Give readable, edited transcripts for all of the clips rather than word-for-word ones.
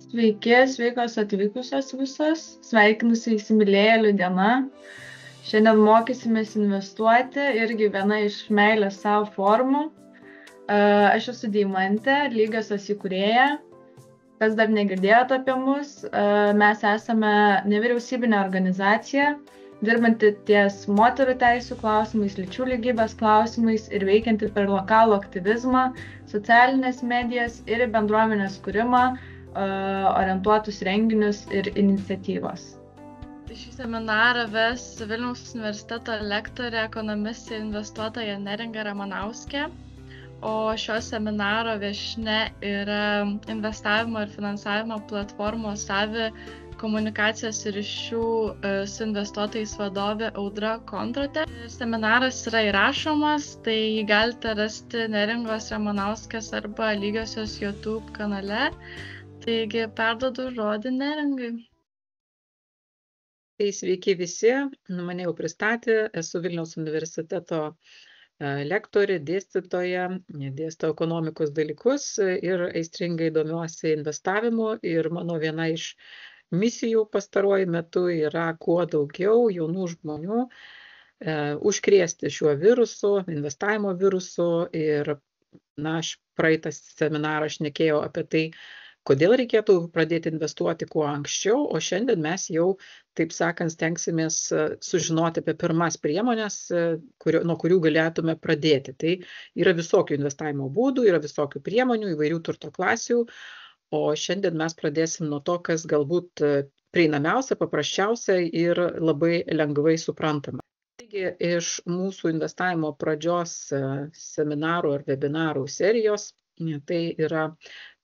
Sveiki, sveikos atvykusios visos. Sveikinusi įsimylėjėlių diena. Šiandien mokysimės investuoti, irgi viena iš meilės savo formų. Aš esu Deimantė, Lygiosios įkūrėja. Kas dar negirdėjote apie mus, mes esame nevyriausybinė organizacija, dirbanti ties moterų teisų klausimais, lyčių lygybės klausimais ir veikianti per lokalų aktyvizmą, socialinės medijas ir bendruomenės kūrimą, orientuotus renginius ir iniciatyvas. Šį seminarą ves Vilniaus universiteto lektorė, ekonomistė ir investuotoja Neringa Ramanauskė, o šio seminaro viešnia yra investavimo ir finansavimo platformos Savi komunikacijos ir ryšių su investuotojais vadovė Audra Kondrotė. Seminaras yra įrašomas, tai jį galite rasti Neringos Ramanauskės arba Lygiosios YouTube kanale. Taigi perduodu žodį Neringai. Tai sveiki visi, mane jau pristatė, esu Vilniaus universiteto lektorė, dėstytoja, dėstau ekonomikos dalykus ir aistringai domiuosi investavimu ir mano viena iš misijų pastaruoju metu yra kuo daugiau jaunų žmonių užkrėsti šiuo virusu, investavimo virusu ir aš praeitą seminarą šnekėjau apie tai, kodėl reikėtų pradėti investuoti kuo anksčiau, o šiandien mes jau, taip sakant, stengsimės sužinoti apie pirmas priemonės, nuo kurių galėtume pradėti. Tai yra visokių investavimo būdų, yra visokių priemonių, įvairių turto klasių, o šiandien mes pradėsim nuo to, kas galbūt prieinamiausia, paprasčiausia ir labai lengvai suprantama. Taigi, iš mūsų investavimo pradžios seminarų ar webinarų serijos, tai yra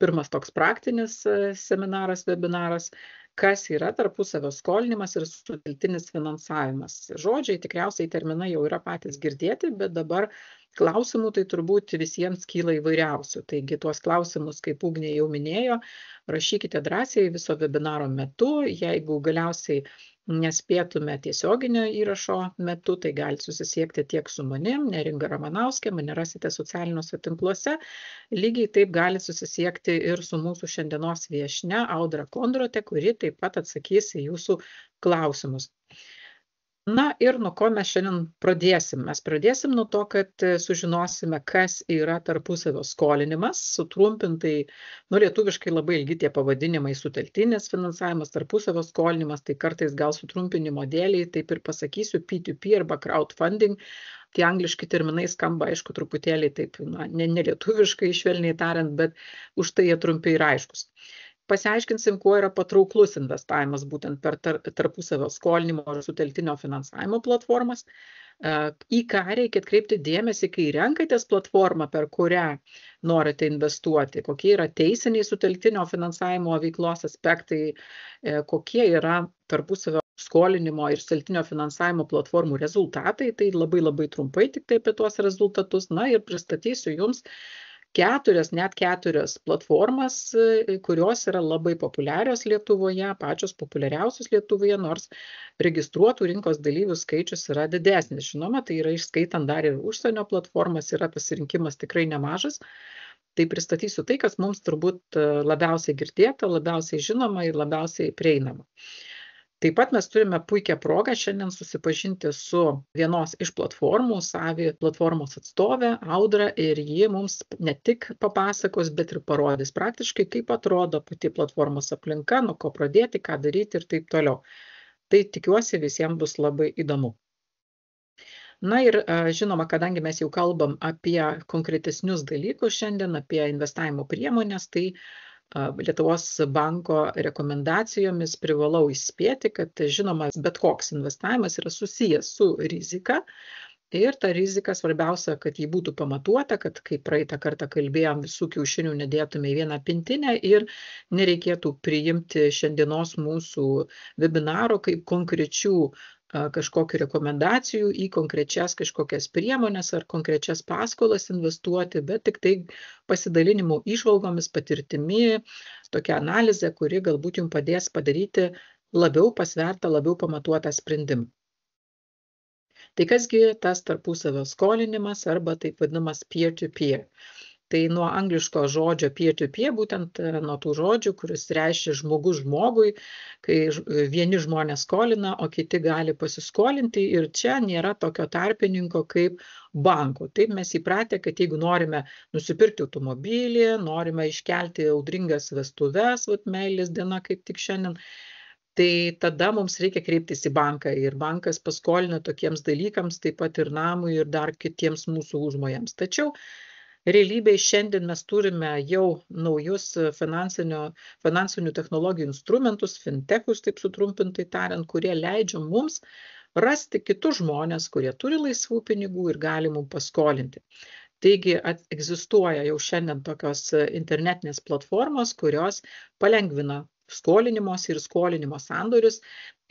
pirmas toks praktinis seminaras, webinaras, kas yra tarpusavio skolinimas ir sutelktinis finansavimas. Žodžiai, tikriausiai terminai jau yra patys girdėti, bet dabar klausimų tai turbūt visiems kyla įvairiausių. Taigi tuos klausimus, kaip Ugnė jau minėjo, rašykite drąsiai viso webinaro metu. Jeigu galiausiai nespėtume tiesioginio įrašo metu, tai galite susisiekti tiek su manim, Neringa Ramanauskė, mane rasite socialiniuose tinkluose. Lygiai taip galite susisiekti ir su mūsų šiandienos viešnia Audra Kondrotė, kuri taip pat atsakys į jūsų klausimus. Na ir nuo ko mes šiandien pradėsim? Mes pradėsim nuo to, kad sužinosime, kas yra tarpusavio skolinimas, sutrumpintai, lietuviškai labai ilgi tie pavadinimai, sutelktinis finansavimas, tarpusavio skolinimas, tai kartais gal sutrumpinimo dėliai, taip ir pasakysiu, P2P arba crowdfunding. Tie angliški terminai skamba, aišku, truputėlį taip, nelietuviškai švelniai tariant, bet už tai jie trumpi ir aiškus. Pasiaiškinsim, kuo yra patrauklus investavimas būtent per tarpusavio skolinimo ir sutelktinio finansavimo platformas, į ką reikia atkreipti dėmesį, kai renkatės platformą, per kurią norite investuoti, kokie yra teisiniai sutelktinio finansavimo veiklos aspektai, kokie yra tarpusavio skolinimo ir sutelktinio finansavimo platformų rezultatai, tai labai trumpai tik tai apie tuos rezultatus, ir pristatysiu jums net keturias platformas, kurios yra labai populiarios Lietuvoje, pačios populiariausios Lietuvoje, nors registruotų rinkos dalyvių skaičius yra didesnis. Žinoma, tai yra išskaitant dar ir užsienio platformas, yra pasirinkimas tikrai nemažas. Tai pristatysiu tai, kas mums turbūt labiausiai girdėta, labiausiai žinoma ir labiausiai prieinama. Taip pat mes turime puikią progą šiandien susipažinti su vienos iš platformų, Savi platformos atstovė Audra, ir ji mums ne tik papasakos, bet ir parodys praktiškai, kaip atrodo pati platformos aplinka, nuo ko pradėti, ką daryti ir taip toliau. Tai tikiuosi visiems bus labai įdomu. Na ir žinoma, kadangi mes jau kalbam apie konkretesnius dalykus šiandien, apie investavimo priemonės, tai Lietuvos banko rekomendacijomis privalau įspėti, kad žinoma, bet koks investavimas yra susijęs su rizika ir ta rizika svarbiausia, kad ji būtų pamatuota, kad kaip praeitą kartą kalbėjom, visų kiaušinių nedėtume į vieną pintinę ir nereikėtų priimti šiandienos mūsų webinaro kaip konkrečių kažkokių rekomendacijų į konkrečias kažkokias priemonės ar konkrečias paskolas investuoti, bet tik tai pasidalinimų įžvalgomis, patirtimi, tokia analizė, kuri galbūt jums padės padaryti labiau pasvertą, labiau pamatuotą sprendimą. Tai kasgi tas tarpusavio skolinimas arba taip vadinamas peer-to-peer. Tai nuo angliško žodžio peer-to-peer, būtent nuo tų žodžių, kuris reiškia žmogus žmogui, kai vieni žmonės skolina, o kiti gali pasiskolinti ir čia nėra tokio tarpininko kaip banko. Taip mes įpratę, kad jeigu norime nusipirkti automobilį, norime iškelti audringas vestuves, meilės diena kaip tik šiandien, tai tada mums reikia kreiptis į banką ir bankas paskolina tokiems dalykams, taip pat ir namui ir dar kitiems mūsų užmojams. Tačiau realybėje šiandien mes turime jau naujus finansinių technologijų instrumentus, fintechus, taip sutrumpintai tariant, kurie leidžia mums rasti kitus žmonės, kurie turi laisvų pinigų ir gali mums paskolinti. Taigi egzistuoja jau šiandien tokios internetinės platformos, kurios palengvina skolinimosi ir skolinimo sandorius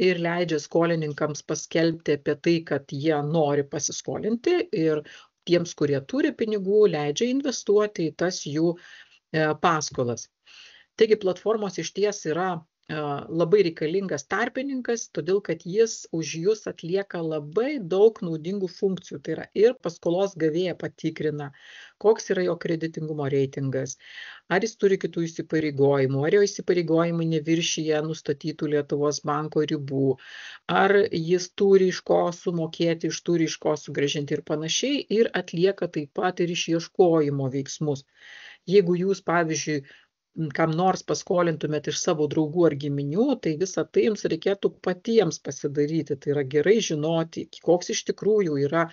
ir leidžia skolininkams paskelbti apie tai, kad jie nori pasiskolinti ir tiems, kurie turi pinigų, leidžia investuoti į tas jų paskolas. Taigi platformos išties yra labai reikalingas tarpininkas, todėl kad jis už jūs atlieka labai daug naudingų funkcijų. Tai yra ir paskolos gavėją patikrina, koks yra jo kreditingumo reitingas, ar jis turi kitų įsipareigojimų, ar jo įsipareigojimai neviršyje nustatytų Lietuvos banko ribų, ar jis turi iš ko sumokėti, turi iš ko sugrąžinti ir panašiai, ir atlieka taip pat ir išieškojimo veiksmus. Jeigu jūs, pavyzdžiui, kam nors paskolintumėt iš savo draugų ar giminių, tai visą tai jums reikėtų patiems pasidaryti. Tai yra gerai žinoti, koks iš tikrųjų yra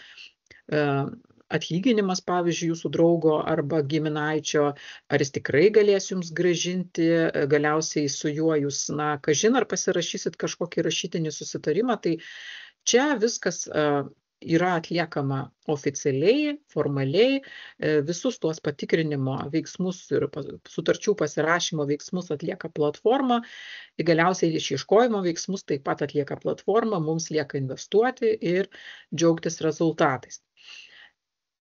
atlyginimas, pavyzdžiui, jūsų draugo arba giminaičio, ar jis tikrai galės jums grąžinti, galiausiai su juo jūs, kažin ar pasirašysit kažkokį rašytinį susitarimą. Tai čia viskas yra atliekama oficialiai, formaliai, visus tuos patikrinimo veiksmus ir sutarčių pasirašymo veiksmus atlieka platforma, galiausiai išieškojimo veiksmus taip pat atlieka platforma, mums lieka investuoti ir džiaugtis rezultatais.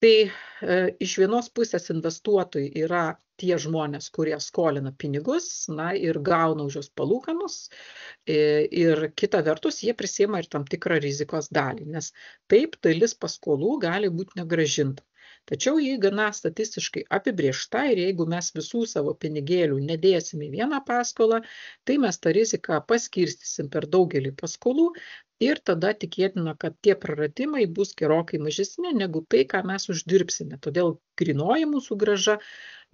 Tai iš vienos pusės investuotojai yra tie žmonės, kurie skolina pinigus, ir gauna už juos palūkanus, ir kita vertus jie prisiima ir tam tikrą rizikos dalį, nes taip dalis paskolų gali būti negrąžinta. Tačiau jį gana statistiškai apibrėžta ir jeigu mes visų savo pinigėlių nedėsime į vieną paskolą, tai mes tą riziką paskirstysim per daugelį paskolų ir tada tikėtina, kad tie praradimai bus gerokai mažesni negu tai, ką mes uždirbsime. Todėl grynoji mūsų grąža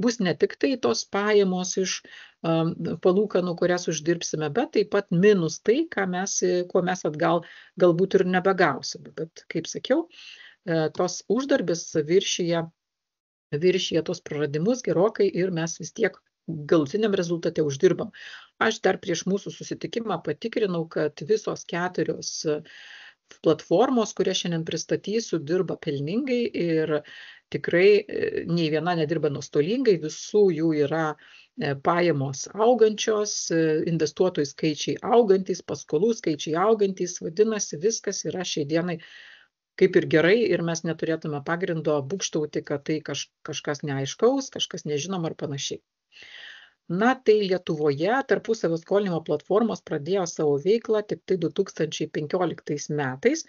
bus ne tik tai tos pajamos iš palūkanų, kurias uždirbsime, bet taip pat minus tai, ko mes atgal galbūt ir nebegausime. Bet, kaip sakiau, tos uždarbis viršyje tos praradimus gerokai ir mes vis tiek galutiniam rezultate uždirbam. Aš dar prieš mūsų susitikimą patikrinau, kad visos 4 platformos, kurias šiandien pristatysiu, dirba pelningai ir tikrai nei viena nedirba nuostolingai, visų jų yra pajamos augančios, investuotojų skaičiai augantys, paskolų skaičiai augantys, vadinasi, viskas yra šiai dienai kaip ir gerai ir mes neturėtume pagrindo būgštauti, kad tai kažkas neaiškaus, kažkas nežinoma ar panašiai. Tai Lietuvoje tarpusavio skolinimo platformos pradėjo savo veiklą tik tai 2015 metais,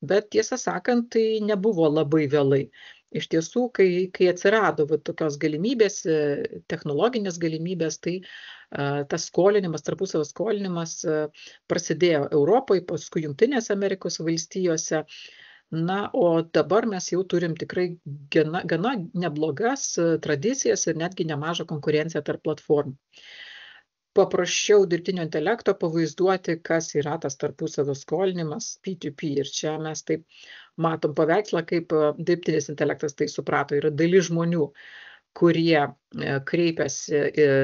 bet tiesą sakant, tai nebuvo labai vėlai. Iš tiesų, kai atsirado tokios galimybės, technologinės galimybės, tai tas skolinimas, tarpusavio skolinimas prasidėjo Europoje, paskui Jungtinėse Amerikos valstijose. O dabar mes jau turim tikrai gana neblogas tradicijas ir netgi nemažą konkurenciją tarp platformų. Paprašiau dirbtinio intelekto pavaizduoti, kas yra tas tarpusavio skolinimas P2P. Ir čia mes taip matom paveikslą, kaip dirbtinis intelektas tai suprato. Yra dalis žmonių, kurie kreipiasi,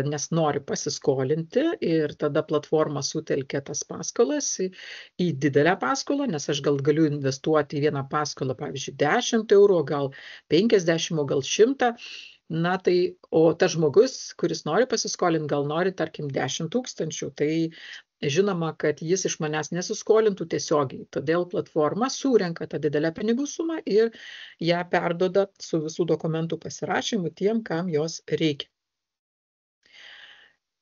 nes nori pasiskolinti ir tada platforma sutelkia tas paskolas į didelę paskolą, nes aš gal galiu investuoti į vieną paskolą, pavyzdžiui, 10 eurų, gal 50, o gal 100. O tas žmogus, kuris nori pasiskolinti, gal nori, tarkim, 10 000, tai žinoma, kad jis iš manęs nesiskolintų tiesiogiai. Todėl platforma surenka tą didelę pinigų sumą ir ją perduoda su visų dokumentų pasirašymu tiem, kam jos reikia.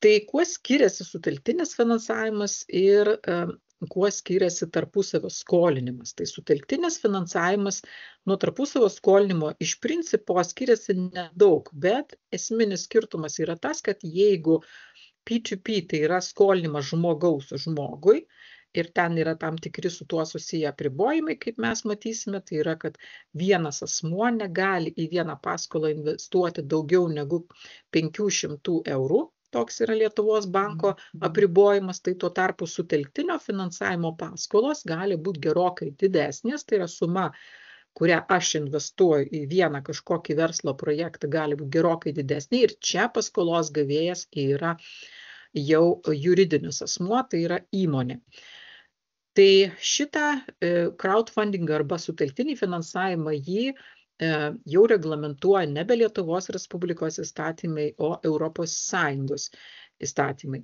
Tai kuo skiriasi sutelktinis finansavimas ir kuo skiriasi tarpusavio skolinimas. Tai sutelktinis finansavimas nuo tarpusavio skolinimo iš principo skiriasi nedaug, bet esminis skirtumas yra tas, kad jeigu P2P tai yra skolinimas žmogaus žmogui, ir ten yra tam tikri su tuo susiję apribojimai, kaip mes matysime, tai yra, kad vienas asmuo negali į vieną paskolą investuoti daugiau negu 500 eurų. Toks yra Lietuvos banko apribojimas, tai tuo tarpu sutelktinio finansavimo paskolos gali būti gerokai didesnės, tai yra suma, kurią aš investuoju į vieną kažkokį verslo projektą, gali būti gerokai didesnė ir čia paskolos gavėjas yra jau juridinis asmuo, tai yra įmonė. Tai šitą crowdfunding arba sutelktinį finansavimą jį jau reglamentuoja nebe Lietuvos Respublikos įstatymai, o Europos Sąjungos įstatymai.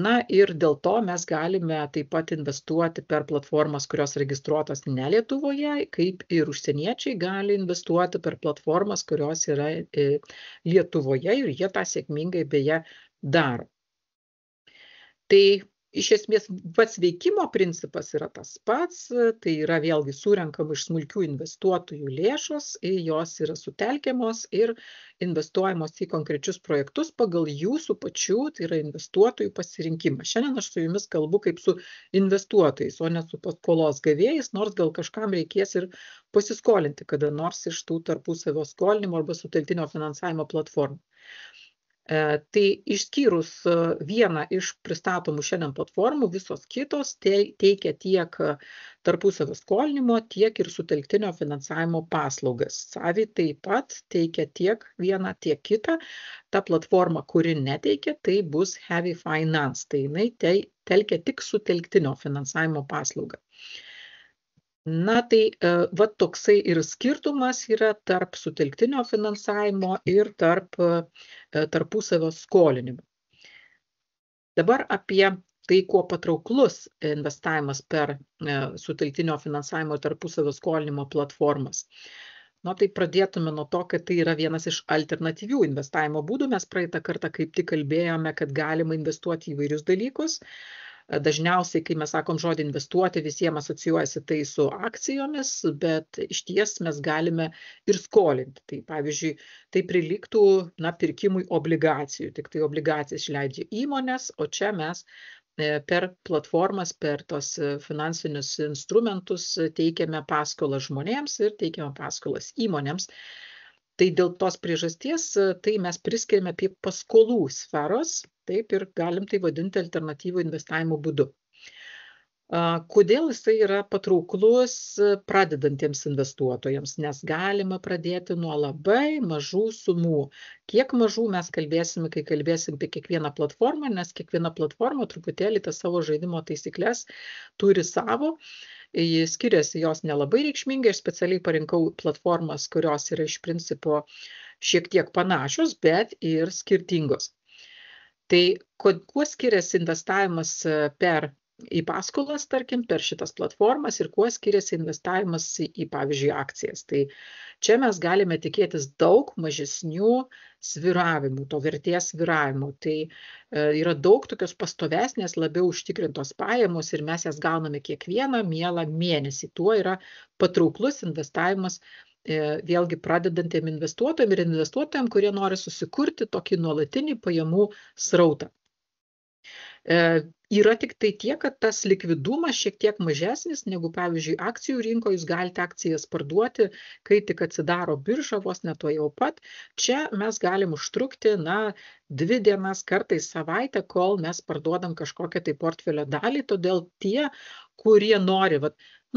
Na ir dėl to mes galime taip pat investuoti per platformas, kurios registruotos ne Lietuvoje, kaip ir užsieniečiai gali investuoti per platformas, kurios yra Lietuvoje ir jie tą sėkmingai beje daro. Tai iš esmės pats veikimo principas yra tas pats, tai yra vėlgi surenkama iš smulkių investuotojų lėšos, jos yra sutelkiamos ir investuojamos į konkrečius projektus pagal jūsų pačių, tai yra investuotojų pasirinkimą. Šiandien aš su jumis kalbu kaip su investuotojais, o ne su paskolos gavėjais, nors gal kažkam reikės ir pasiskolinti kada nors iš tų tarpusavio skolinimo arba sutelktinio finansavimo platformų. Tai išskyrus vieną iš pristatomų šiandien platformų, visos kitos teikia tiek tarpusavio skolinimo, tiek ir sutelktinio finansavimo paslaugas. Savi taip pat teikia tiek vieną, tiek kitą. Ta platforma, kuri neteikia, tai bus Heavy Finance, tai jinai telkia tik sutelktinio finansavimo paslaugą. Na tai va toksai ir skirtumas yra tarp sutelktinio finansavimo ir tarp tarpusavio skolinimo. Dabar apie tai, kuo patrauklus investavimas per sutelktinio finansavimo ir tarpusavio skolinimo platformas. Na tai pradėtume nuo to, kad tai yra vienas iš alternatyvių investavimo būdų. Mes praeitą kartą kaip tik kalbėjome, kad galima investuoti į įvairius dalykus. Dažniausiai, kai mes sakom žodį investuoti, visiems asocijuojasi tai su akcijomis, bet iš ties mes galime ir skolinti. Tai pavyzdžiui, tai prilygtų pirkimui obligacijų, tik tai obligacijas išleidžia įmonės, o čia mes per platformas, per tos finansinius instrumentus teikiame paskolas žmonėms ir teikiame paskolas įmonėms. Tai dėl tos priežasties tai mes priskiriame prie paskolų sferos, taip ir galim tai vadinti alternatyvų investavimo būdu. Kodėl jisai yra patrauklus pradedantiems investuotojams? Nes galima pradėti nuo labai mažų sumų. Kiek mažų mes kalbėsime, kai kalbėsim apie kiekvieną platformą, nes kiekviena platforma truputėlį tas savo žaidimo taisyklės turi savo. Skiriasi jos nelabai reikšmingai, aš specialiai parinkau platformas, kurios yra iš principo šiek tiek panašios, bet ir skirtingos. Tai kuo skiriasi investavimas į paskolas, tarkim, per šitas platformas ir kuo skiriasi investavimas į, pavyzdžiui, akcijas. Tai čia mes galime tikėtis daug mažesnių svyravimų, to vertės svyravimų. Tai yra daug tokios pastovesnės, labiau užtikrintos pajamos ir mes jas gauname kiekvieną mielą mėnesį. Tuo yra patrauklus investavimas vėlgi pradedantiem investuotojam ir investuotojam, kurie nori susikurti tokį nuolatinį pajamų srautą. Yra tik tai tiek, kad tas likvidumas šiek tiek mažesnis negu, pavyzdžiui, akcijų rinkoje. Jūs galite akcijas parduoti, kai tik atsidaro birža, vos ne tuo jau pat. Čia mes galim užtrukti, 2 dienas, kartais savaitę, kol mes parduodam kažkokią tai portfelio dalį. Todėl tie, kurie nori,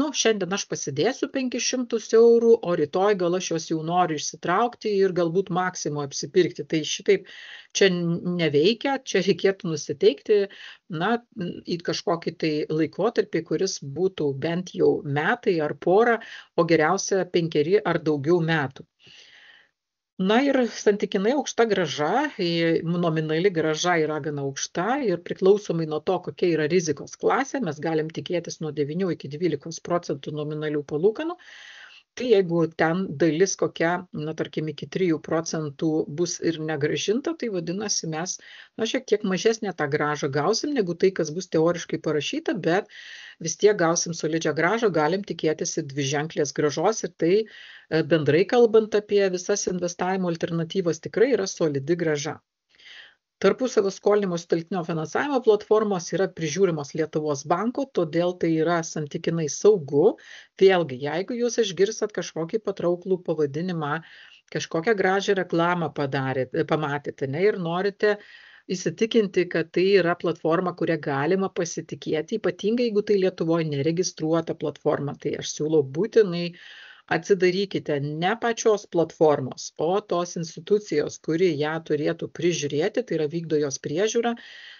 šiandien aš pasidėsiu 500 eurų, o rytoj gal aš jos jau noriu išsitraukti ir galbūt maksimum apsipirkti. Tai šitaip čia neveikia, čia reikėtų nusiteikti į kažkokį tai laikotarpį, kuris būtų bent jau metai ar porą, o geriausia 5 ar daugiau metų. Ir santykinai aukšta grąža, nominali grąža yra gana aukšta ir priklausomai nuo to, kokia yra rizikos klasė, mes galim tikėtis nuo 9 iki 12% nominalių palūkanų. Tai jeigu ten dalis kokia, tarkim, iki 3% bus ir negrąžinta, tai vadinasi mes šiek tiek mažesnę tą grąžą gausim, negu tai, kas bus teoriškai parašyta, bet vis tiek gausim solidžią grąžą, galim tikėtis dviženklės grąžos ir tai bendrai kalbant apie visas investavimo alternatyvas tikrai yra solidi grąža. Tarpusavio skolinimo sutelktinio finansavimo platformos yra prižiūrimos Lietuvos banko, todėl tai yra santykinai saugu. Vėlgi, jeigu jūs išgirstat kažkokį patrauklų pavadinimą, kažkokią gražią reklamą pamatėte ir norite įsitikinti, kad tai yra platforma, kurią galima pasitikėti, ypatingai jeigu tai Lietuvoje neregistruota platforma, tai aš siūlau būtinai atsidarykite ne pačios platformos, o tos institucijos, kuri ją turėtų prižiūrėti, tai yra vykdo jos priežiūrą,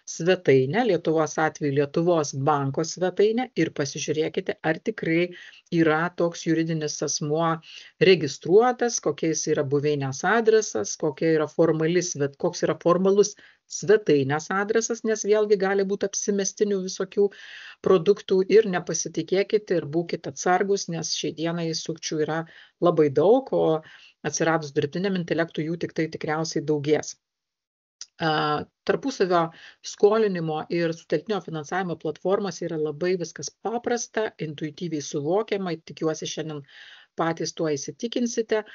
svetainę, Lietuvos atveju Lietuvos banko svetainę ir pasižiūrėkite, ar tikrai yra toks juridinis asmuo registruotas, kokiais yra buveinės adresas, koks yra formalus svetainės adresas, nes vėlgi gali būti apsimestinių visokių produktų ir nepasitikėkite ir būkite atsargus, nes šiai dienai sukčių yra labai daug, o atsiradus dirbtiniam intelektui jų tik tai tikriausiai daugės. Tarpusavio skolinimo ir sutelktinio finansavimo platformos yra labai viskas paprasta, intuityviai suvokiama, tikiuosi šiandien patys tuo įsitikinsite.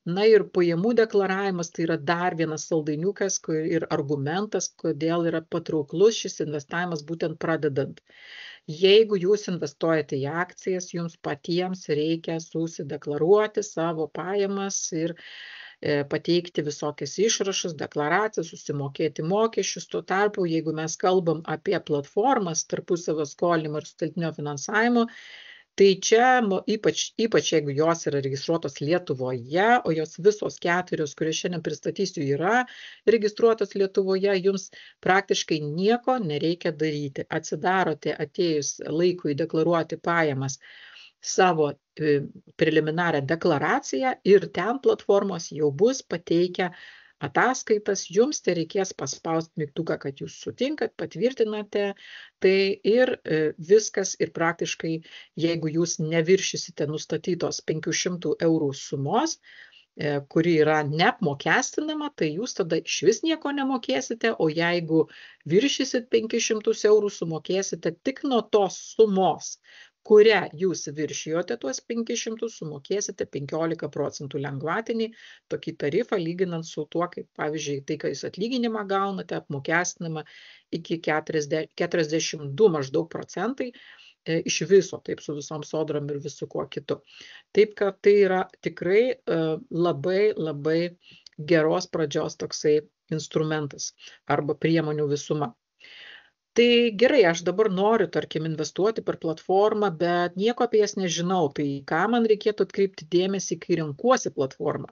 Ir pajamų deklaravimas tai yra dar vienas saldainiukas ir argumentas, kodėl yra patrauklus šis investavimas būtent pradedant. Jeigu jūs investuojate į akcijas, jums patiems reikia susideklaruoti savo pajamas ir pateikti visokias išrašus, deklaracijas, susimokėti mokesčius. Tuo tarpu, jeigu mes kalbam apie platformas tarpusavio skolinimo ir sutelktinio finansavimo, tai čia ypač jeigu jos yra registruotos Lietuvoje, o jos visos 4, kurias šiandien pristatysiu, yra registruotos Lietuvoje, jums praktiškai nieko nereikia daryti. Atsidarote atėjus laikui deklaruoti pajamas savo preliminarią deklaraciją ir ten platformos jau bus pateikę ataskaitas, jums tai reikės paspausti mygtuką, kad jūs sutinkat, patvirtinate, tai ir viskas ir praktiškai, jeigu jūs neviršysite nustatytos 500 eurų sumos, kuri yra neapmokestinama, tai jūs tada išvis nieko nemokėsite, o jeigu viršysit 500 eurų, sumokėsite tik nuo tos sumos, kurią jūs viršijote tuos 500, sumokėsite 15% lengvatinį tokį tarifą, lyginant su tuo, kaip pavyzdžiui, tai, kai jūs atlyginimą gaunate, apmokestinama iki 42 maždaug procentai iš viso, taip su visom sodrom ir visu kuo kitu. Taip, kad tai yra tikrai labai geros pradžios toksai instrumentas arba priemonių visuma. Tai gerai, aš dabar noriu, tarkim, investuoti per platformą, bet nieko apie jas nežinau. Tai ką man reikėtų atkreipti dėmesį, kai renkuosi platformą?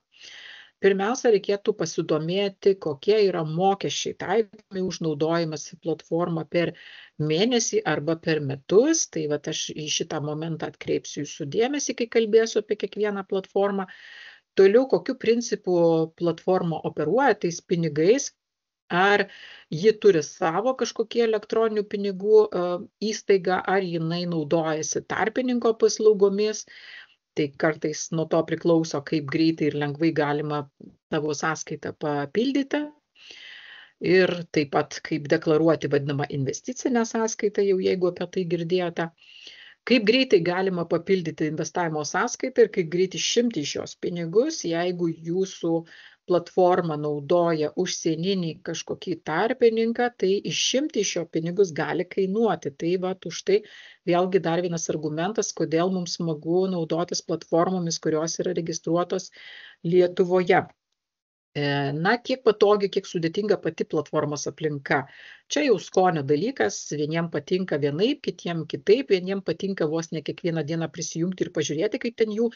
Pirmiausia, reikėtų pasidomėti, kokie yra mokesčiai taikomi už naudojimąsi platformą per mėnesį arba per metus. Tai aš į šitą momentą atkreipsiu jūsų dėmesį, kai kalbėsiu apie kiekvieną platformą. Toliau, kokiu principu platforma operuoja tais pinigais. Ar ji turi savo kažkokie elektroninių pinigų įstaigą, ar jinai naudojasi tarpininko paslaugomis. Tai kartais nuo to priklauso, kaip greitai ir lengvai galima tavo sąskaitą papildyti. Ir taip pat kaip deklaruoti vadinamą investicinę sąskaitą, jau jeigu apie tai girdėjote. Kaip greitai galima papildyti investavimo sąskaitą ir kaip greitai išimti iš jos pinigus, jeigu jūsų platforma naudoja užsieninį kažkokį tarpininką, tai išimti iš jo pinigus gali kainuoti. Tai už tai vėlgi dar vienas argumentas, kodėl mums smagu naudotis platformomis, kurios yra registruotos Lietuvoje. Kiek patogi, kiek sudėtinga pati platformos aplinka. Čia jau skonio dalykas, vieniem patinka vienaip, kitiem kitaip, vieniem patinka vos ne kiekvieną dieną prisijungti ir pažiūrėti, kaip ten jų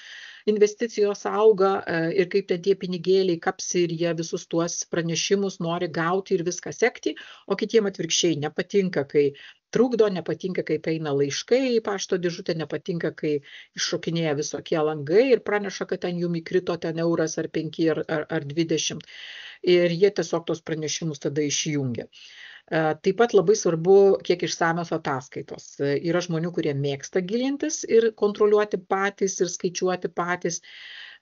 investicijos auga ir kaip ten tie pinigėliai kapsi ir jie visus tuos pranešimus nori gauti ir viską sekti, o kitiem atvirkščiai nepatinka, kai trukdo, nepatinka, kai eina laiškai į pašto dėžutę, nepatinka, kai iššokinėja visokie langai ir praneša, kad ten jum įkrito ten euras ar 5 ar 20. Ir jie tiesiog tos pranešimus tada išjungia. Taip pat labai svarbu, kiek išsamios ataskaitos. Yra žmonių, kurie mėgsta gilintis ir kontroliuoti patys ir skaičiuoti patys.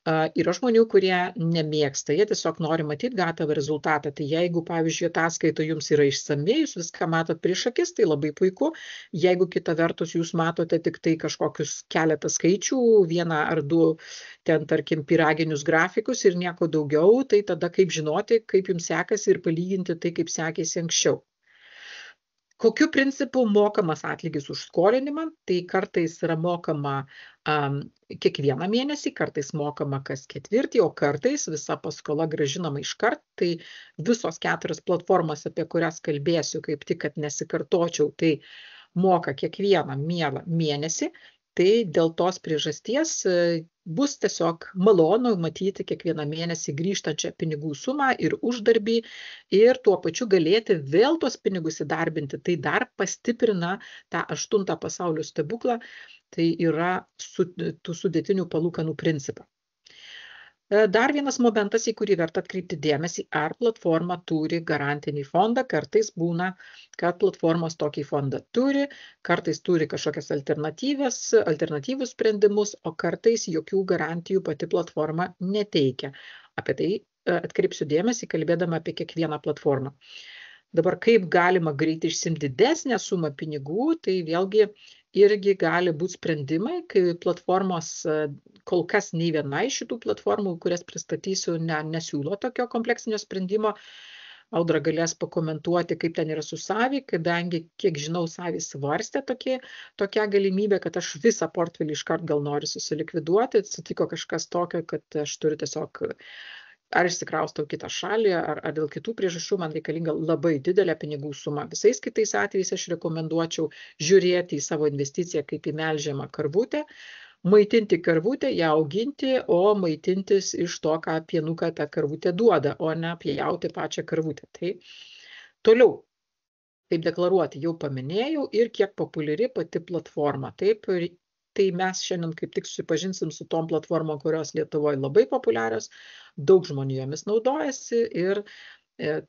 Yra žmonių, kurie nemėgsta, jie tiesiog nori matyti gatavą rezultatą. Tai jeigu, pavyzdžiui, ataskaita jums yra išsami, jūs viską matot prieš akis, tai labai puiku. Jeigu kita vertus jūs matote tik tai kažkokius keletą skaičių, vieną ar du ten, tarkim, piraginius grafikus ir nieko daugiau, tai tada kaip žinoti, kaip jums sekasi ir palyginti tai, kaip sekėsi anksčiau. Kokiu principu mokamas atlygis už skolinimą? Tai kartais yra mokama kiekvieną mėnesį, kartais mokama kas ketvirtį, o kartais visa paskola grąžinama iškart. Tai visos 4 platformos, apie kurias kalbėsiu, kaip tik, kad nesikartočiau, tai moka kiekvieną mielą mėnesį. Tai dėl tos priežasties bus tiesiog malonu matyti kiekvieną mėnesį grįžtančią pinigų sumą ir uždarbį ir tuo pačiu galėti vėl tuos pinigus įdarbinti. Tai dar pastiprina tą 8 pasaulio stebuklą, tai yra tų sudėtinių palūkanų principą. Dar vienas momentas, į kurį verta atkreipti dėmesį, ar platforma turi garantinį fondą. Kartais būna, kad platformos tokį fondą turi, kartais turi kažkokias alternatyvius sprendimus, o kartais jokių garantijų pati platforma neteikia. Apie tai atkreipsiu dėmesį, kalbėdama apie kiekvieną platformą. Dabar kaip galima greitai išsimti didesnę sumą pinigų, tai vėlgi irgi gali būti sprendimai, kai platformos, kol kas nei viena iš šitų platformų, kurias pristatysiu, nesiūlo tokio kompleksinio sprendimo. Audra galės pakomentuoti, kaip ten yra su Savi, kadangi, kiek žinau, Savi svarstė tokią galimybę, kad aš visą portfelį iškart gal noriu susilikviduoti, atsitiko kažkas tokio, kad aš turiu tiesiog ar išsikraustau kitą šalį, ar dėl kitų priežasčių man reikalinga labai didelė pinigų suma. Visais kitais atvejais aš rekomenduočiau žiūrėti į savo investiciją kaip į melžiamą karvutę, maitinti karvutę, ją auginti, o maitintis iš to, ką pienuką ta karvutė duoda, o ne pjauti pačią karvutę. Tai toliau, kaip deklaruoti, jau paminėjau ir kiek populiari pati platforma. Taip, tai mes šiandien kaip tik susipažinsim su tom platformom, kurios Lietuvoje labai populiarios, daug žmonių jomis naudojasi ir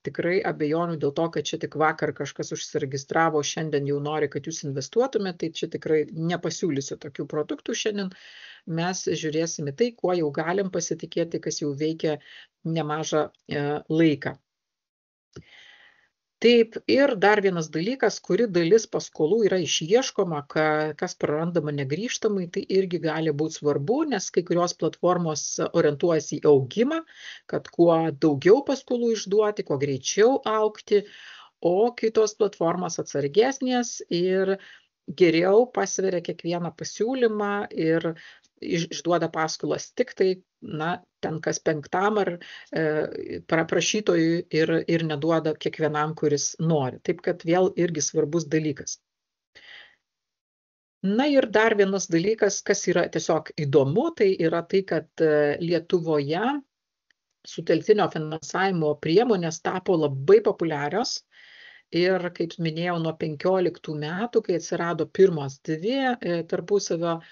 tikrai abejonių dėl to, kad čia tik vakar kažkas užsiregistravo, šiandien jau nori, kad jūs investuotumėte, tai čia tikrai nepasiūlysiu tokių produktų šiandien. Mes žiūrėsime tai, kuo jau galim pasitikėti, kas jau veikia nemažą laiką. Taip, ir dar vienas dalykas, kuri dalis paskolų yra išieškoma, kas prarandama negrįžtamai, tai irgi gali būti svarbu, nes kai kurios platformos orientuojasi į augimą, kad kuo daugiau paskolų išduoti, kuo greičiau augti, o kitos platformos atsargesnės ir geriau pasveria kiekvieną pasiūlymą ir išduoda paskolas tik tai, ten kas 5 ar prašytojui ir neduoda kiekvienam, kuris nori. Taip kad vėl irgi svarbus dalykas. Ir dar vienas dalykas, kas yra tiesiog įdomu, tai yra tai, kad Lietuvoje sutelktinio finansavimo priemonės tapo labai populiarios. Ir, kaip minėjau, nuo 15 metų, kai atsirado pirmos 2 tarpusavio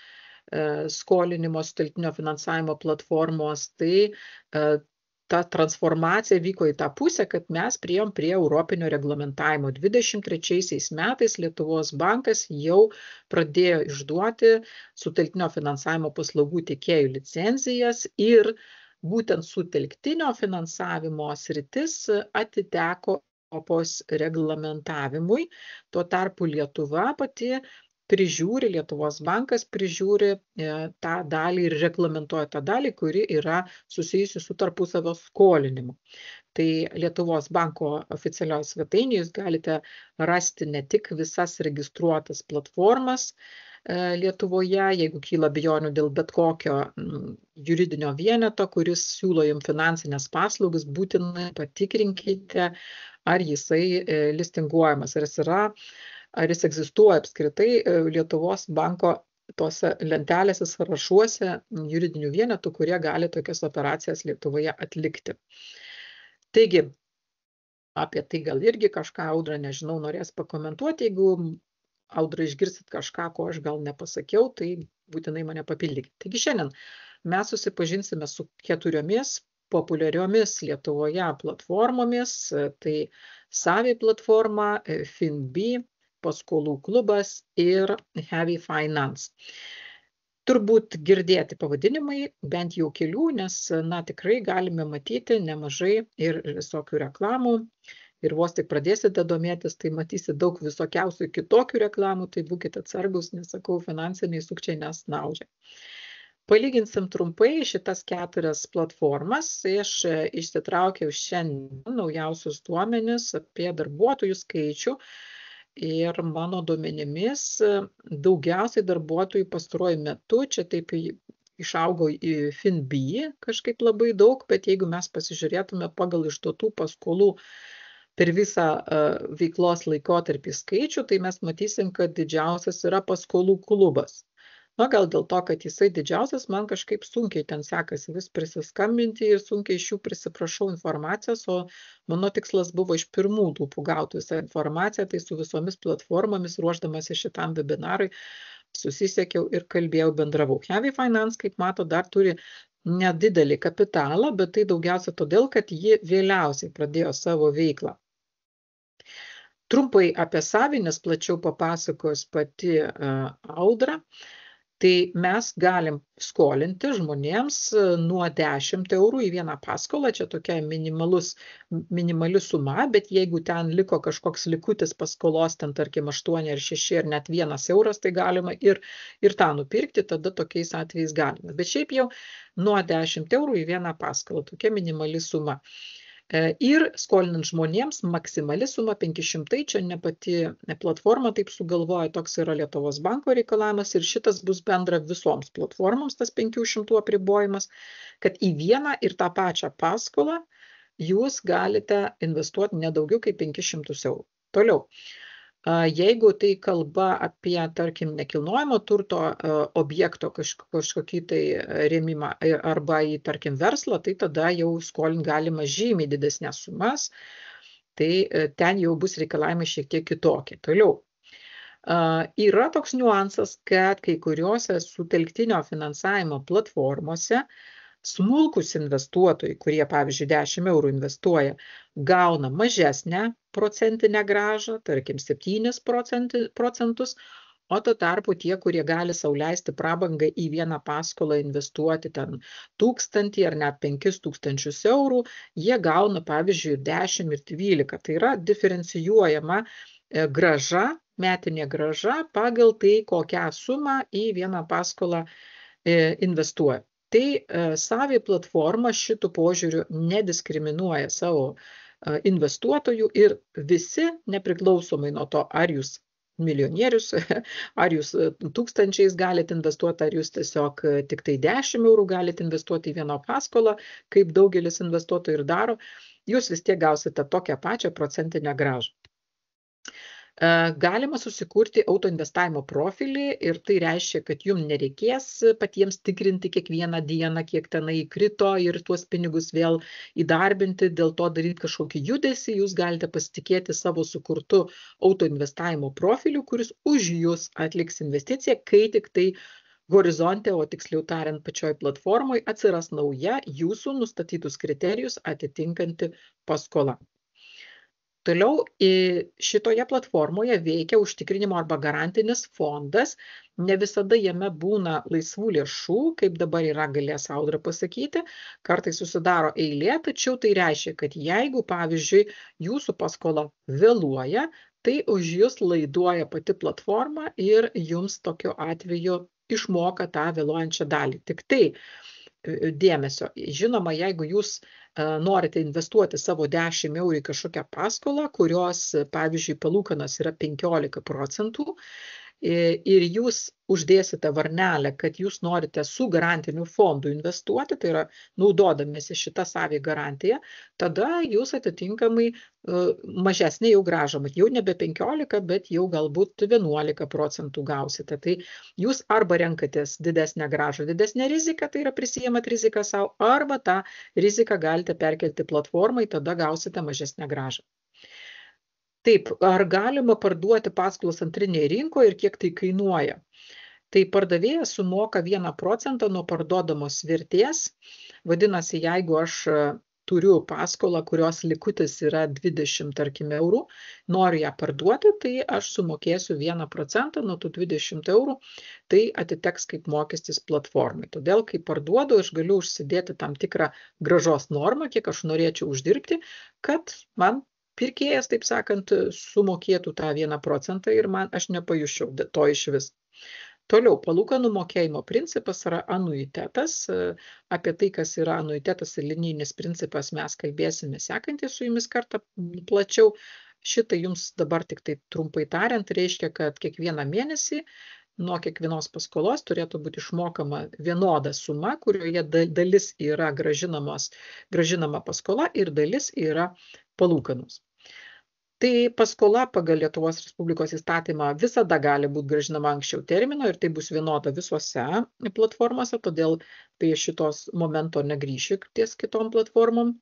skolinimo sutelktinio finansavimo platformos, tai ta transformacija vyko į tą pusę, kad mes priėjom prie europinio reglamentavimo. 23 metais Lietuvos bankas jau pradėjo išduoti sutelktinio finansavimo paslaugų teikėjų licenzijas ir būtent sutelktinio finansavimo sritis atiteko Europos reglamentavimui. Tuo tarpu Lietuva pati prižiūri, Lietuvos bankas prižiūri tą dalį ir reglamentuoja tą dalį, kuri yra susijusi su tarpusavio skolinimu. Tai Lietuvos banko oficialioje svetainėje jūs galite rasti ne tik visas registruotas platformas Lietuvoje, jeigu kyla abejonių dėl bet kokio juridinio vieneto, kuris siūlo jums finansinės paslaugas, būtinai patikrinkite, ar jisai listinguojamas, ar jis egzistuoja apskritai Lietuvos banko tose lentelėse sąrašuose juridinių vienetų, kurie gali tokias operacijas Lietuvoje atlikti. Taigi, apie tai gal irgi kažką Audra, nežinau, norės pakomentuoti. Jeigu Audra išgirsit kažką, ko aš gal nepasakiau, tai būtinai mane papildykite. Taigi šiandien mes susipažinsime su 4 populiariomis Lietuvoje platformomis. Tai Savi platforma, FinB, paskolų klubas ir Heavy Finance. Turbūt girdėti pavadinimai, bent jau kelių, nes tikrai galime matyti nemažai ir visokių reklamų. Ir vos tik pradėsite domėtis, tai matysite daug visokiausių kitokių reklamų, tai būkite atsargus, nesakau, finansiniai sukčiai nesnaudžia. Palyginsim trumpai šitas 4 platformas. Aš išsitraukiau šiandien naujausius duomenis apie darbuotojų skaičių. Ir mano duomenimis daugiausiai darbuotojų pastaruoju metu, čia taip išaugo į FinB kažkaip labai daug, bet jeigu mes pasižiūrėtume pagal išduotų paskolų per visą veiklos laikotarpį skaičių, tai mes matysim, kad didžiausias yra paskolų klubas. Gal dėl to, kad jisai didžiausias, man kažkaip sunkiai ten sekasi vis prisiskambinti ir sunkiai iš jų prisiprašau informacijos, o mano tikslas buvo iš pirmų lūpų gauti visą informaciją, tai su visomis platformomis ruošdamasi šitam webinarui susisiekiau ir kalbėjau, bendravau. Heavy Finance, kaip mato, dar turi nedidelį kapitalą, bet tai daugiausia todėl, kad ji vėliausiai pradėjo savo veiklą. Trumpai apie Savi, nes plačiau papasakos pati Audra. Tai mes galim skolinti žmonėms nuo 10 eurų į vieną paskolą, čia tokia minimali suma, bet jeigu ten liko kažkoks likutis paskolos, ten tarkim 8 ar 6 ar net 1 euras, tai galima ir tą nupirkti, tada tokiais atvejais galima. Bet šiaip jau nuo 10 eurų į vieną paskolą, tokia minimali suma. Ir skolinant žmonėms maksimali suma 500, čia ne pati platforma taip sugalvoja, toks yra Lietuvos banko reikalavimas ir šitas bus bendra visoms platformoms, tas 500 apribojimas, kad į vieną ir tą pačią paskolą jūs galite investuoti nedaugiau kaip 500 eurų. Toliau, jeigu tai kalba apie, tarkim, nekilnojamo turto objekto kažkokį tai rėmimą arba į, tarkim, verslą, tai tada jau skolint galima žymiai didesnės sumas, tai ten jau bus reikalavimai šiek tiek kitokie. Toliau, yra toks niuansas, kad kai kuriuose sutelktinio finansavimo platformose smulkus investuotojai, kurie, pavyzdžiui, 10 eurų investuoja, gauna mažesnę procentinę grąžą, tarkim 7 procentus, o tuo tarpu tie, kurie gali sau leisti prabangą į vieną paskolą investuoti ten 1000 ar net 5000 eurų, jie gauna, pavyzdžiui, 10 ir 12. Tai yra diferencijuojama grąža, metinė grąža pagal tai, kokią sumą į vieną paskolą investuoja. Tai Savi platforma šitų požiūrių nediskriminuoja savo investuotojų ir visi, nepriklausomai nuo to, ar jūs milijonierius, ar jūs tūkstančiais galite investuoti, ar jūs tiesiog tik tai 10 eurų galite investuoti į vieną paskolą, kaip daugelis investuotojų ir daro, jūs vis tiek gausite tokią pačią procentinę grąžą. Galima susikurti autoinvestavimo profilį ir tai reiškia, kad jums nereikės patiems tikrinti kiekvieną dieną, kiek tenai įkrito ir tuos pinigus vėl įdarbinti, dėl to daryti kažkokį judesį, jūs galite pasitikėti savo sukurtu autoinvestavimo profiliu, kuris už jūs atliks investiciją, kai tik tai horizonte, o tiksliau tariant pačioj platformoje, atsiras nauja jūsų nustatytus kriterijus atitinkanti paskola. Toliau šitoje platformoje veikia užtikrinimo arba garantinis fondas, ne visada jame būna laisvų lėšų, kaip dabar yra, galės Audra pasakyti, kartais susidaro eilė, tačiau tai reiškia, kad jeigu, pavyzdžiui, jūsų paskola vėluoja, tai už jūs laiduoja pati platforma ir jums tokiu atveju išmoka tą vėluojančią dalį. Tik tai dėmesio, žinoma, jeigu jūs norite investuoti savo 10 eurų į kažkokią paskolą, kurios, pavyzdžiui, palūkanos yra 15 procentų, ir jūs uždėsite varnelę, kad jūs norite su garantiniu fondu investuoti, tai yra naudodamėsi šitą Savi garantiją, tada jūs atitinkamai mažesnė jau grąža, jau nebe 15, bet jau galbūt 11 procentų gausite. Tai jūs arba renkatės didesnę grąžą, didesnę riziką, tai yra prisiimat riziką savo, arba tą riziką galite perkelti platformai, tada gausite mažesnę grąžą. Taip, ar galima parduoti paskolas antrinėje rinkoje ir kiek tai kainuoja? Tai pardavėjas sumoka 1% nuo parduodamos vertės. Vadinasi, jeigu aš turiu paskolą, kurios likutis yra 20, tarkim, eurų, noriu ją parduoti, tai aš sumokėsiu 1% nuo tų 20 eurų, tai atiteks kaip mokestis platformai. Todėl, kai parduodu, aš galiu užsidėti tam tikrą grąžos normą, kiek aš norėčiau uždirbti, kad man pirkėjas, taip sakant, sumokėtų tą 1% ir aš nepajuščiau to iš vis. Toliau, palūkanų mokėjimo principas yra anuitetas. Apie tai, kas yra anuitetas ir linijinis principas, mes kalbėsime sekantį su jumis kartą plačiau. Šitai jums dabar tik tai trumpai tariant reiškia, kad kiekvieną mėnesį nuo kiekvienos paskolos turėtų būti išmokama vienoda suma, kurioje dalis yra grąžinama paskola ir dalis yra palūkanos. Tai paskola pagal Lietuvos Respublikos įstatymą visada gali būti grąžinama anksčiau termino ir tai bus vienoda visose platformose, todėl prie šitos momento negrįšiu ties kitom platformom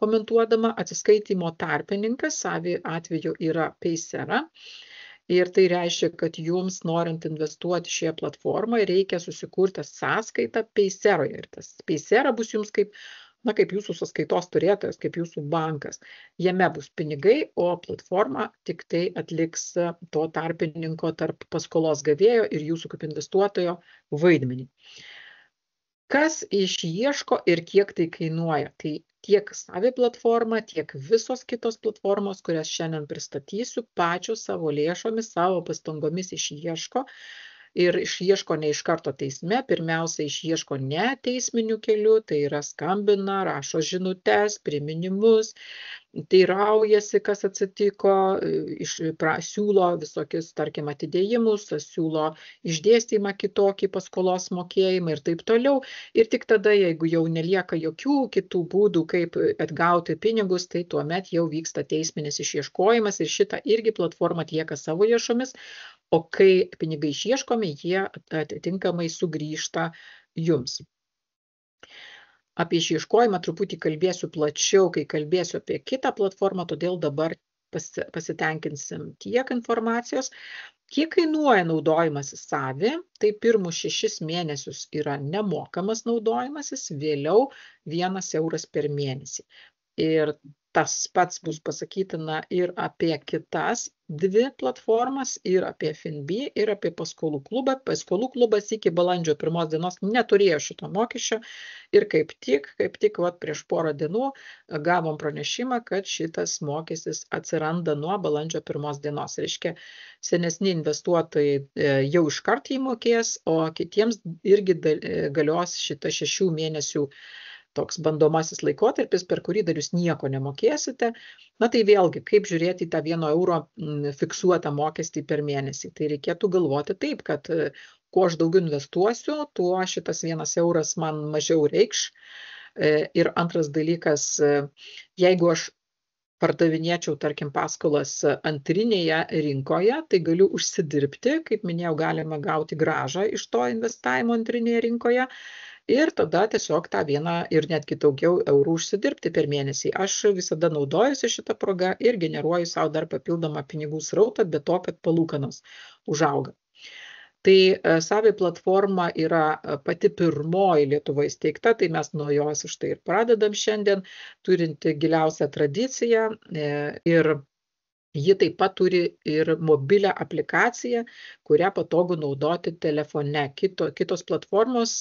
komentuodama. Atsiskaitimo tarpininkas Savi atveju yra Paysera ir tai reiškia, kad jums norint investuoti šioje platformoje reikia susikurti sąskaitą Payseroje ir tas Paysera bus jums kaip jūsų sąskaitos turėtojas, kaip jūsų bankas. Jame bus pinigai, o platforma tik tai atliks to tarpininko tarp paskolos gavėjo ir jūsų kaip investuotojo vaidmenį. Kas išieško ir kiek tai kainuoja? Tai tiek Savi platforma, tiek visos kitos platformos, kurias šiandien pristatysiu, pačios savo lėšomis, savo pastangomis išieško. Ir išieško ne iš karto teisme, pirmiausia išieško ne teisminiu keliu, tai yra skambina, rašo žinutes, priminimus, teiraujasi, kas atsitiko, siūlo visokius, tarkim, atidėjimus, siūlo išdėstymą kitokį paskolos mokėjimą ir taip toliau. Ir tik tada, jeigu jau nelieka jokių kitų būdų, kaip atgauti pinigus, tai tuomet jau vyksta teisminis išieškojimas ir šitą irgi platforma atlieka savo lėšomis. O kai pinigai išieškomi, jie atitinkamai sugrįžta jums. Apie išieškojimą truputį kalbėsiu plačiau, kai kalbėsiu apie kitą platformą, todėl dabar pasitenkinsim tiek informacijos. Kiek kainuoja naudojimasis Savi, tai pirmus 6 mėnesius yra nemokamas naudojimasis, vėliau 1 euras per mėnesį. Ir tas pats bus pasakytina ir apie kitas 2 platformas, ir apie FinB, ir apie paskolų klubą. Paskolų klubas iki balandžio 1 dienos neturėjo šito mokesčio ir kaip tik prieš porą dienų gavom pranešimą, kad šitas mokestis atsiranda nuo balandžio 1 dienos. Reiškia, senesni investuotojai jau iškart įmokės, o kitiems irgi galios šitą 6 mėnesių toks bandomasis laikotarpis, per kurį dar jūs nieko nemokėsite. Na tai vėlgi, kaip žiūrėti į tą 1 euro fiksuotą mokestį per mėnesį. Tai reikėtų galvoti taip, kad kuo aš daugiau investuosiu, tuo šitas 1 euras man mažiau reikš. Ir antras dalykas, jeigu aš pardavinėčiau, tarkim, paskolas antrinėje rinkoje, tai galiu užsidirbti, kaip minėjau, galima gauti grąžą iš to investavimo antrinėje rinkoje. Ir tada tiesiog tą 1 ir netgi daugiau eurų užsidirbti per mėnesį. Aš visada naudojusi šitą progą ir generuoju savo dar papildomą pinigų srautą, be to, kad palūkanos užauga. Tai Savi platforma yra pati pirmoji Lietuvoje įsteigta, tai mes nuo jos iš tai ir pradedam šiandien, turinti giliausią tradiciją ir ji taip pat turi ir mobilią aplikaciją, kurią patogu naudoti telefone. Kitos platformos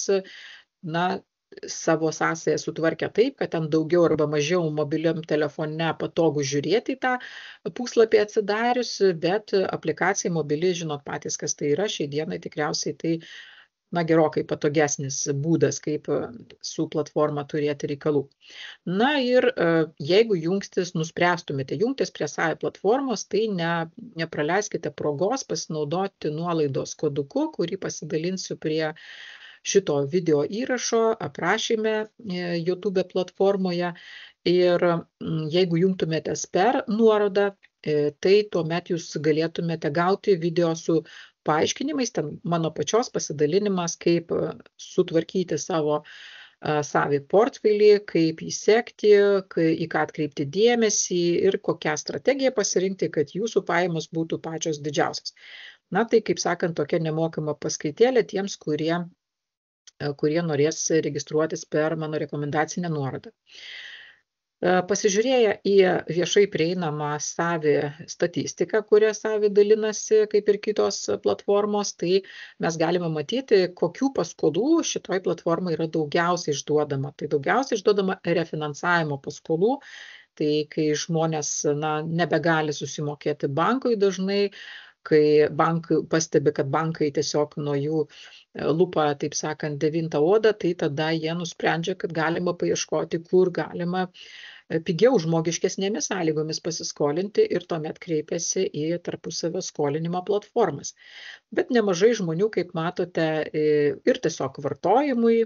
savo sąsają sutvarkę taip, kad ten daugiau arba mažiau mobiliam telefone patogu žiūrėti į tą puslapį atsidarius, bet aplikacija mobili, žinot patys, kas tai yra, šiai dienai tikriausiai tai gerokai patogesnis būdas, kaip su platforma turėti reikalų. Na ir jeigu nuspręstumėte jungtis prie Savi platformos, tai nepraleiskite progos pasinaudoti nuolaidos koduku, kurį pasidalinsiu prie šito video įrašo aprašyme YouTube platformoje. Ir jeigu jungtumėtės per nuorodą, tai tuomet jūs galėtumėte gauti video su paaiškinimais, ten mano pačios pasidalinimas, kaip sutvarkyti savo Savi portfelį, kaip jį sekti, į ką atkreipti dėmesį ir kokią strategiją pasirinkti, kad jūsų pajamos būtų pačios didžiausios. Na tai, kaip sakant, tokia nemokama paskaitėlė tiems, kurie norės registruotis per mano rekomendacinę nuorodą. Pasižiūrėję į viešai prieinamą Savi statistiką, kurią Savi dalinasi, kaip ir kitos platformos, tai mes galime matyti, kokių paskolų šitoj platformai yra daugiausiai išduodama. Tai daugiausiai išduodama refinansavimo paskolų, tai kai žmonės nebegali susimokėti bankui dažnai, kai bankai pastebi, kad bankai tiesiog nuo jų lupa, taip sakant, 9 odą, tai tada jie nusprendžia, kad galima paieškoti, kur galima pigiau žmogiškesnėmis sąlygomis pasiskolinti ir tuomet kreipiasi į tarpusavio skolinimo platformas. Bet nemažai žmonių, kaip matote, ir tiesiog vartojimui,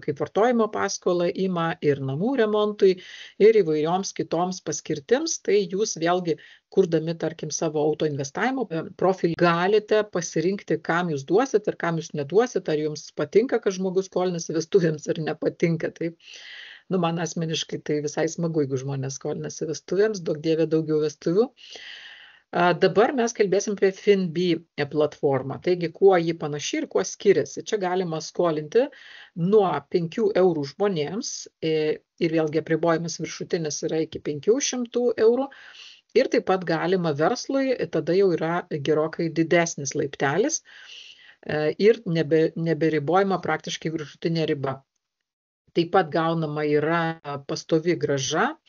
kaip vartojimo paskolą ima ir namų remontui, ir įvairioms kitoms paskirtims, tai jūs vėlgi, kurdami, tarkim, savo autoinvestavimo profilį, galite pasirinkti, kam jūs duosit ir kam jūs neduosit, ar jums patinka, kad žmogus skolinasi vestuvėms ar nepatinka. Taip. Man asmeniškai tai visai smagu, jeigu žmonės skolinasi vestuvėms, duok dievė daugiau vestuvių. Dabar mes kalbėsim apie FinB platformą. Taigi, kuo ji panaši ir kuo skiriasi. Čia galima skolinti nuo 5 eurų žmonėms ir vėlgi apribojimas viršutinis yra iki 500 eurų. Ir taip pat galima verslui, tada jau yra gerokai didesnis laiptelis ir neberibojama praktiškai viršutinė riba. Taip pat gaunama yra pastovi grąža,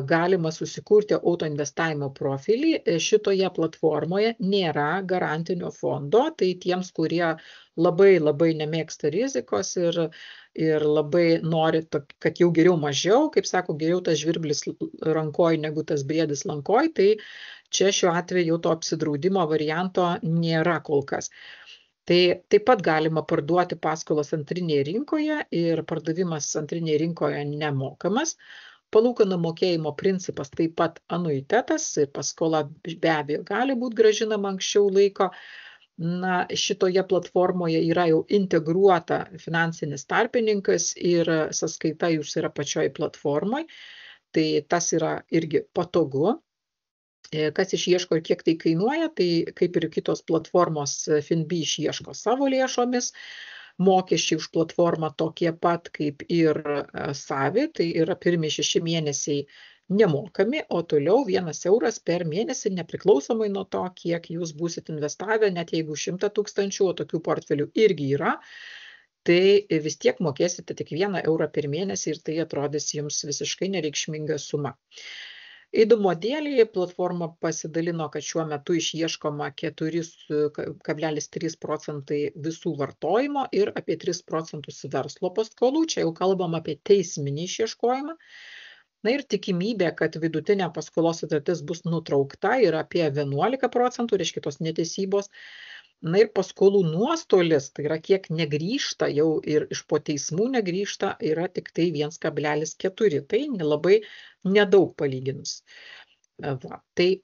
galima susikurti autoinvestavimo profilį. Šitoje platformoje nėra garantinio fondo, tai tiems, kurie labai nemėgsta rizikos ir labai nori, kad jau geriau mažiau, kaip sako, geriau tas žvirblis rankoj negu tas briedis lankoj, tai čia šiuo atveju to apsidraudimo varianto nėra kol kas. Tai taip pat galima parduoti paskolas antrinėje rinkoje ir pardavimas antrinėje rinkoje nemokamas. Palūkanų mokėjimo principas taip pat anuitetas ir paskola be abejo gali būti grąžinama anksčiau laiko. Šitoje platformoje yra jau integruota finansinis tarpininkas ir sąskaita jūs yra pačioj platformoj. Tai tas yra irgi patogu. Kas išieško ir kiek tai kainuoja, tai kaip ir kitos platformos FinB išieško savo lėšomis. Mokesčiai už platformą tokie pat kaip ir Savi, tai yra pirmi 6 mėnesiai nemokami, o toliau 1 euras per mėnesį nepriklausomai nuo to, kiek jūs būsit investavę, net jeigu 100 000, o tokių portfelių irgi yra, tai vis tiek mokėsite tik 1 eurą per mėnesį ir tai atrodys jums visiškai nereikšminga suma. Įdomu dėlį, platforma pasidalino, kad šiuo metu išieškoma 4,3% visų vartojimo ir apie 3% verslo paskolų. Čia jau kalbam apie teisminį išieškojimą. Ir tikimybė, kad vidutinė paskolos sutartis bus nutraukta, yra apie 11%, reiškia tos neteisybos. Ir paskolų nuostolis, tai yra kiek negrįžta jau ir iš po teismų negrįžta, yra tik tai 1,4. Tai labai nedaug palyginus. Tai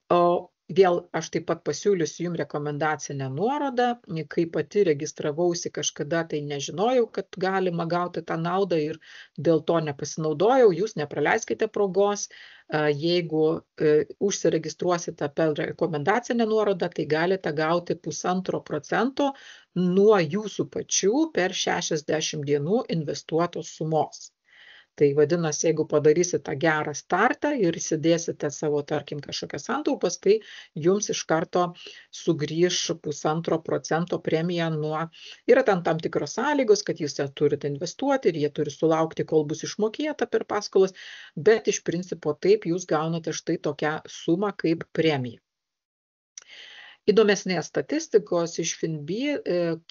vėl aš taip pat pasiūlysiu jums rekomendacinę nuorodą. Kai pati registravausi kažkada, tai nežinojau, kad galima gauti tą naudą ir dėl to nepasinaudojau. Jūs nepraleiskite progos. Jeigu užsiregistruosite per rekomendacinę nuorodą, tai galite gauti 1,5% nuo jūsų pačių per 60 dienų investuotos sumos. Tai vadinasi, jeigu padarysite gerą startą ir įsidėsite savo, tarkim, kažkokias santaupas, tai jums iš karto sugrįž 1,5% premija nuo... Yra tam tikros sąlygos, kad jūs turite investuoti ir jie turi sulaukti, kol bus išmokėta per paskolas, bet iš principo taip jūs gaunate štai tokią sumą kaip premiją. Įdomesnės statistikos iš FinB,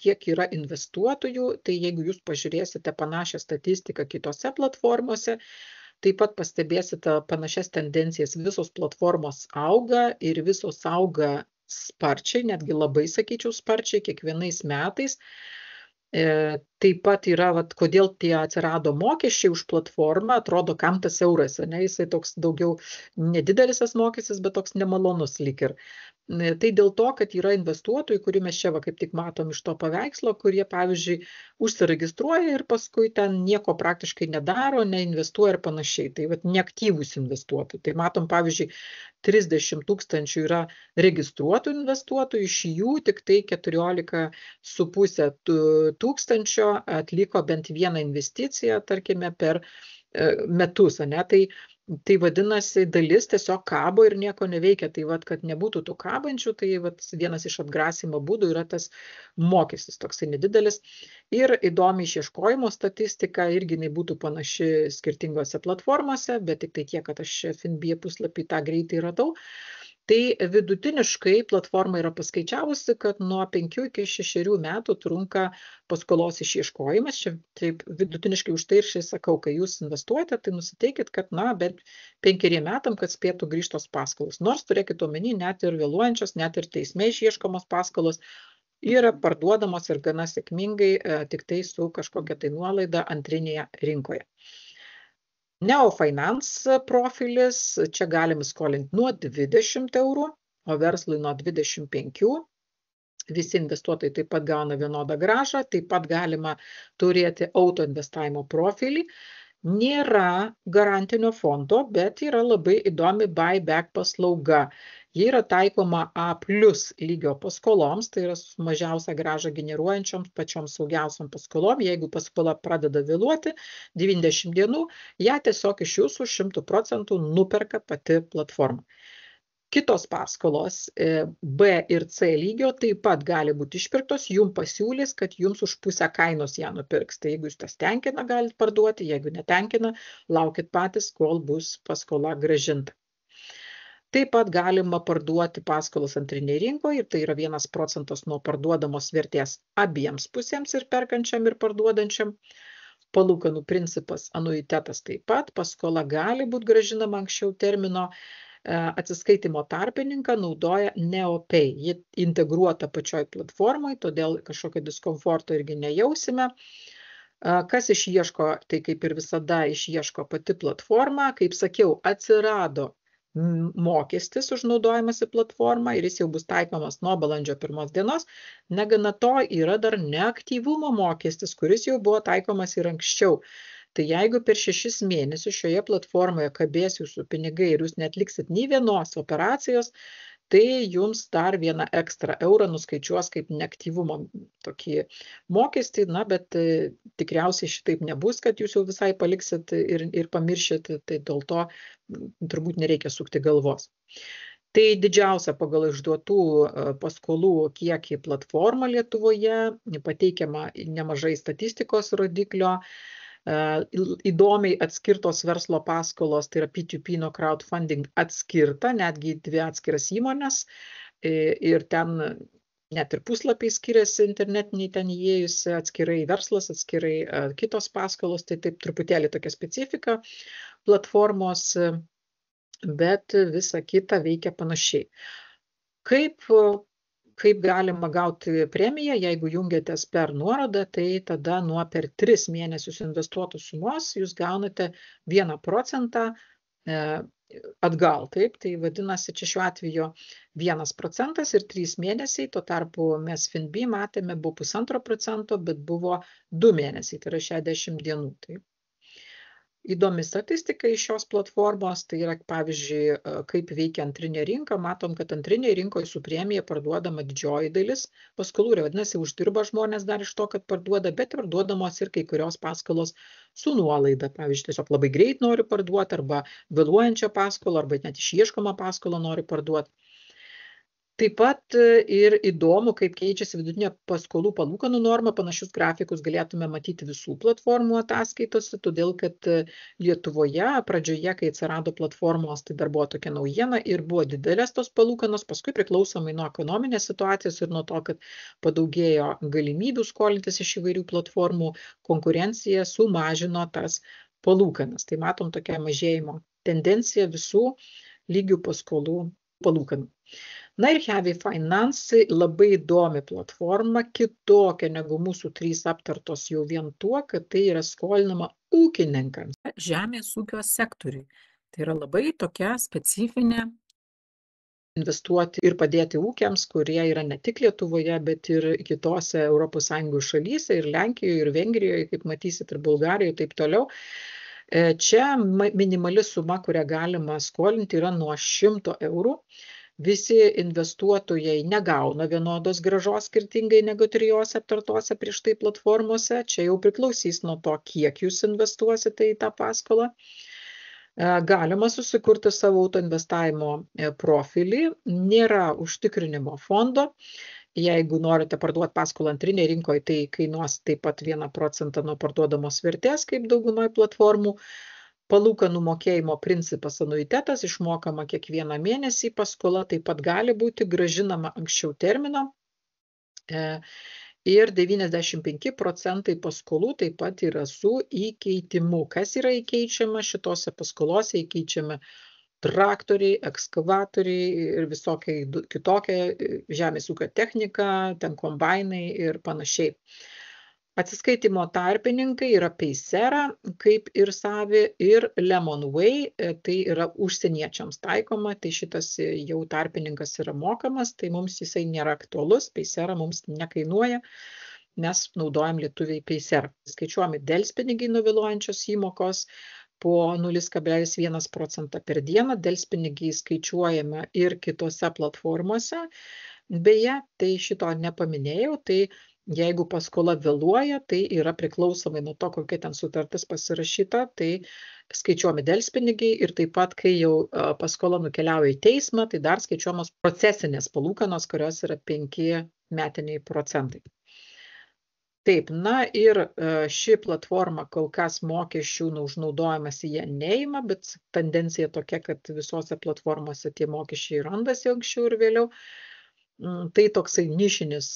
kiek yra investuotojų, tai jeigu jūs pažiūrėsite panašią statistiką kitose platformose, taip pat pastebėsite panašias tendencijas, visos platformos auga ir visos auga sparčiai, netgi labai, sakyčiau, sparčiai, kiekvienais metais. Taip pat yra, kodėl tie atsirado mokesčiai už platformą, atrodo, kam tas euras, jisai toks daugiau nedidelis tas mokestis, bet toks nemalonus lyg ir. Tai dėl to, kad yra investuotojų, kurių mes čia kaip tik matom iš to paveikslo, kurie, pavyzdžiui, užsiregistruoja ir paskui ten nieko praktiškai nedaro, neinvestuoja ir panašiai. Tai neaktyvūs investuotojai. Tai matom, pavyzdžiui, 30 000 yra registruotų investuotojų, iš jų tik tai 14,5 tūkstančio atliko bent vieną investiciją, tarkime, per metus. Tai Tai vadinasi, dalis tiesiog kabo ir nieko neveikia. Tai vat, kad nebūtų tų kabančių, tai vat, vienas iš atgrasimo būdų yra tas mokestis toksai nedidelis. Ir įdomi išieškojimo statistika irgi jinai būtų panaši skirtingose platformose, bet tik tai tiek, kad aš FNB puslapį tą greitai radau. Tai vidutiniškai platforma yra paskaičiavusi, kad nuo 5 iki 6 metų trunka paskolos išieškojimas. Čia taip vidutiniškai už tai ir šiai sakau, kai jūs investuojate, tai nusiteikit, kad bent 5 metam, kad spėtų grįžtos paskolos. Nors turėkit omeny, net ir vėluojančios, net ir teisme išieškomos paskolos yra parduodamos ir gana sėkmingai, tik tai su kažkokia tai nuolaida antrinėje rinkoje. Neofinance profilis, čia galim skolinti nuo 20 eurų, o verslui nuo 25. Visi investuotojai taip pat gauna vienodą grąžą, taip pat galima turėti auto investavimo profilį. Nėra garantinio fondo, bet yra labai įdomi buyback paslauga. Ji yra taikoma A+ lygio paskoloms, tai yra mažiausią grąžą generuojančioms pačioms saugiausiam paskolom. Jeigu paskola pradeda vėluoti 90 dienų, ją tiesiog iš jūsų 100% nuperka pati platforma. Kitos paskolos B ir C lygio taip pat gali būti išpirktos, jums pasiūlys, kad jums už pusę kainos ją nupirks. Tai jeigu jūs tas tenkina, galite parduoti, jeigu netenkina, laukit patys, kol bus paskola grąžinta. Taip pat galima parduoti paskolas antrinėje rinkoje ir tai yra 1% nuo parduodamos vertės abiems pusėms ir perkančiam ir parduodančiam. Palūkanų principas anuitetas taip pat, paskola gali būti grąžinama anksčiau termino. Atsiskaitimo tarpininką naudoja NeoPay. Ji integruota pačioj platformai, todėl kažkokio diskomforto irgi nejausime. Kas išieško, tai kaip ir visada išieško pati platforma. Kaip sakiau, atsirado mokestis už naudojimąsi platformą ir jis jau bus taikomas nuo balandžio 1 dienos. Negana to yra dar neaktyvumo mokestis, kuris jau buvo taikomas ir anksčiau. Tai jeigu per 6 mėnesius šioje platformoje kabės jūsų pinigai ir jūs netliksit nei vienos operacijos, tai jums dar vieną ekstra eurą nuskaičiuos kaip neaktyvumo tokį mokestį, bet tikriausiai šitaip nebus, kad jūs jau visai paliksit ir pamiršit, tai dėl to turbūt nereikia sukti galvos. Tai didžiausia pagal išduotų paskolų kiekį platforma Lietuvoje, pateikiama nemažai statistikos rodiklio. Įdomiai atskirtos verslo paskolos, tai yra P2P nuo crowdfunding atskirta, netgi 2 atskiras įmonės ir ten net ir puslapiai skiriasi internetiniai ten įėjusi, atskirai verslas, atskirai kitos paskolos, tai taip truputėlį tokia specifika platformos, bet visa kita veikia panašiai. Kaip galima gauti premiją, jeigu jungiatės per nuorodą, tai tada nuo per 3 mėnesius investuotos sumos jūs gaunate 1% atgal. Taip, tai vadinasi, čia šiuo atveju 1% ir 3 mėnesiai, tuo tarpu mes FNB matėme buvo 1,5%, bet buvo 2 mėnesiai, tai yra 60 dienų. Taip. Įdomi statistika iš šios platformos, tai yra, pavyzdžiui, kaip veikia antrinė rinka. Matom, kad antrinėje rinkoje su premija parduodama didžioji dalis paskolų, vadinasi, uždirba žmonės dar iš to, kad parduoda, bet parduodamos ir kai kurios paskolos su nuolaida. Pavyzdžiui, tiesiog labai greit nori parduoti, arba vėluojančią paskolą, arba net išieškomą paskolą nori parduoti. Taip pat ir įdomu, kaip keičiasi vidutinė paskolų palūkanų norma. Panašius grafikus galėtume matyti visų platformų ataskaitose, todėl kad Lietuvoje pradžioje, kai atsirado platformos, tai dar buvo tokia naujiena ir buvo didelės tos palūkanos, paskui priklausomai nuo ekonominės situacijos ir nuo to, kad padaugėjo galimybių skolintis iš įvairių platformų, konkurencija sumažino tas palūkanas. Tai matom tokią mažėjimo tendenciją visų lygių paskolų palūkanų. Na ir Heavy Finance labai įdomi platforma, kitokia negu mūsų 3 aptartos jau vien tuo, kad tai yra skolinama ūkininkams. Žemės ūkio sektoriui. Tai yra labai tokia specifinė investuoti ir padėti ūkiams, kurie yra ne tik Lietuvoje, bet ir kitose ES šalyse, ir Lenkijoje, ir Vengrijoje, kaip matysit, ir Bulgarijoje, taip toliau. Čia minimali suma, kurią galima skolinti, yra nuo 100 eurų. Visi investuotojai negauna vienodos grąžos skirtingai negu 3 aptartose prieš tai platformose. Čia jau priklausys nuo to, kiek jūs investuosite į tą paskolą. Galima susikurti savo autoinvestavimo profilį, nėra užtikrinimo fondo. Jeigu norite parduoti paskolą antrinėje rinkoje, tai kainuos taip pat 1% nuo parduodamos vertės, kaip daugumai platformų. Palūkanų mokėjimo principas anuitetas išmokama kiekvieną mėnesį, paskola taip pat gali būti grąžinama anksčiau termino. Ir 95% paskolų taip pat yra su įkeitimu. Kas yra įkeičiama šitose paskolose? Įkeičiami traktoriai, ekskavatoriai ir visokia kitokia žemės ūkio technika, ten kombainai ir panašiai. Atsiskaitimo tarpininkai yra Paysera, kaip ir Savi, ir Lemonway, tai yra užsieniečiams taikoma, tai šitas jau tarpininkas yra mokamas, tai mums jisai nėra aktualus, Paysera mums nekainuoja, mes naudojam lietuviai Paysera. Skaičiuojami delspinigiai nuo vėluojančios įmokos po 0,1% per dieną, delspinigiai skaičiuojame ir kitose platformose. Beje, tai šito nepaminėjau, tai jeigu paskola vėluoja, tai yra priklausomai nuo to, kokia ten sutartis pasirašyta, tai skaičiuojami delspinigiai ir taip pat, kai jau paskola nukeliauja į teismą, tai dar skaičiuojamos procesinės palūkanos, kurios yra 5 metiniai procentai. Taip, na ir ši platforma kol kas mokesčių už naudojimas jie neima, bet tendencija tokia, kad visose platformose tie mokesčiai randasi anksčiau ir vėliau. Tai toksai nišinis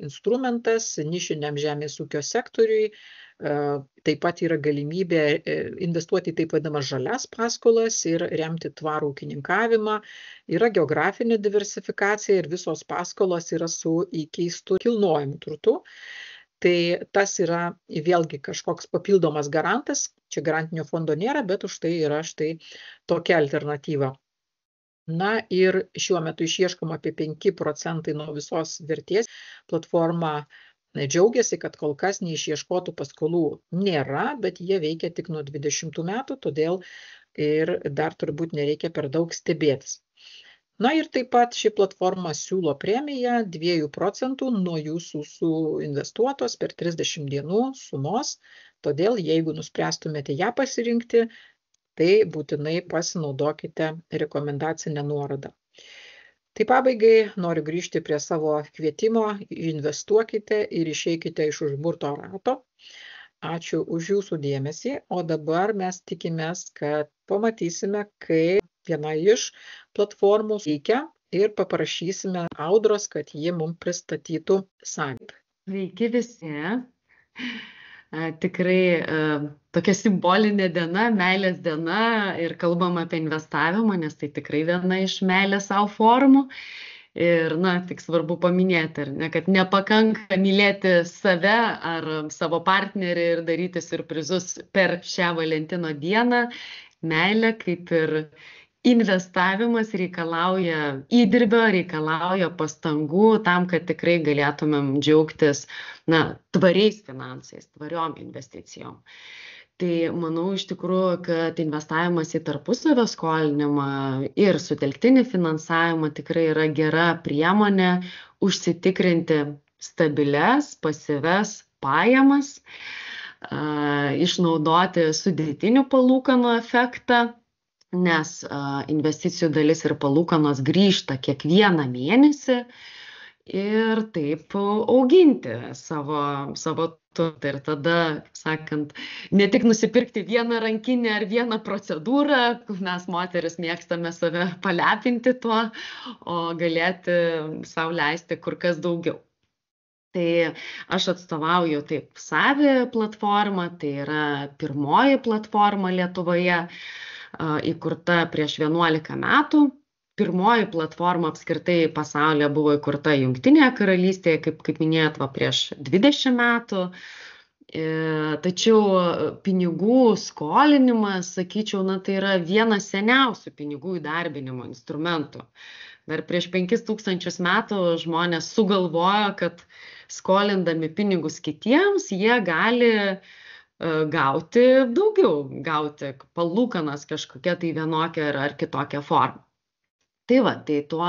instrumentas, nišiniam žemės ūkio sektoriui. Taip pat yra galimybė investuoti į taip vadinamas žalias paskolas ir remti tvarų ūkininkavimą. Yra geografinė diversifikacija ir visos paskolos yra su įkeistu kilnojamu turtu. Tai tas yra vėlgi kažkoks papildomas garantas. Čia garantinio fondo nėra, bet už tai yra štai tokia alternatyva. Na ir šiuo metu išieškoma apie 5% nuo visos vertės. Platforma džiaugiasi, kad kol kas neišieškotų paskolų nėra, bet jie veikia tik nuo 20 metų, todėl ir dar turbūt nereikia per daug stebėtis. Na ir taip pat ši platforma siūlo premiją 2% nuo jūsų suinvestuotos per 30 dienų sumos, todėl jeigu nuspręstumėte ją pasirinkti, tai būtinai pasinaudokite rekomendacinę nuorodą. Tai pabaigai noriu grįžti prie savo kvietimo, investuokite ir išeikite iš užburto rato. Ačiū už jūsų dėmesį, o dabar mes tikimės, kad pamatysime, kaip viena iš platformų veikia ir paprašysime Audros, kad ji mums pristatytų Savi. Sveiki visi. Tikrai tokia simbolinė diena, meilės diena ir kalbam apie investavimą, nes tai tikrai viena iš meilės savo formų. Ir, tik svarbu paminėti, kad nepakanka mylėti save ar savo partnerį ir daryti siurprizus per šią Valentino dieną. Meilė, kaip ir investavimas, reikalauja įdirbio, reikalauja pastangų tam, kad tikrai galėtumėm džiaugtis tvariais finansais, tvariom investicijom. Tai manau iš tikrųjų, kad investavimas į tarpusavio skolinimą ir sutelktinį finansavimą tikrai yra gera priemonė užsitikrinti stabilias, pasyvias pajamas, išnaudoti sudėtinių palūkanų efektą, nes investicijų dalis ir palūkanos grįžta kiekvieną mėnesį ir taip auginti savo turtą. Ir tada, sakant, ne tik nusipirkti vieną rankinę ar vieną procedūrą, mes moteris mėgstame save palepinti tuo, o galėti sau leisti kur kas daugiau. Tai aš atstovauju taip Savi platformą, tai yra pirmoji platforma Lietuvoje, įkurta prieš 11 metų. Pirmoji platforma apskritai pasaulyje buvo įkurta Jungtinėje karalystėje, kaip minėjot, prieš 20 metų. Tačiau pinigų skolinimas, sakyčiau, tai yra vienas seniausių pinigų įdarbinimo instrumentų. Dar prieš 5000 metų žmonės sugalvojo, kad skolindami pinigus kitiems, jie gali gauti daugiau, gauti palūkanas kažkokia tai vienokia ar kitokia forma. Tai tuo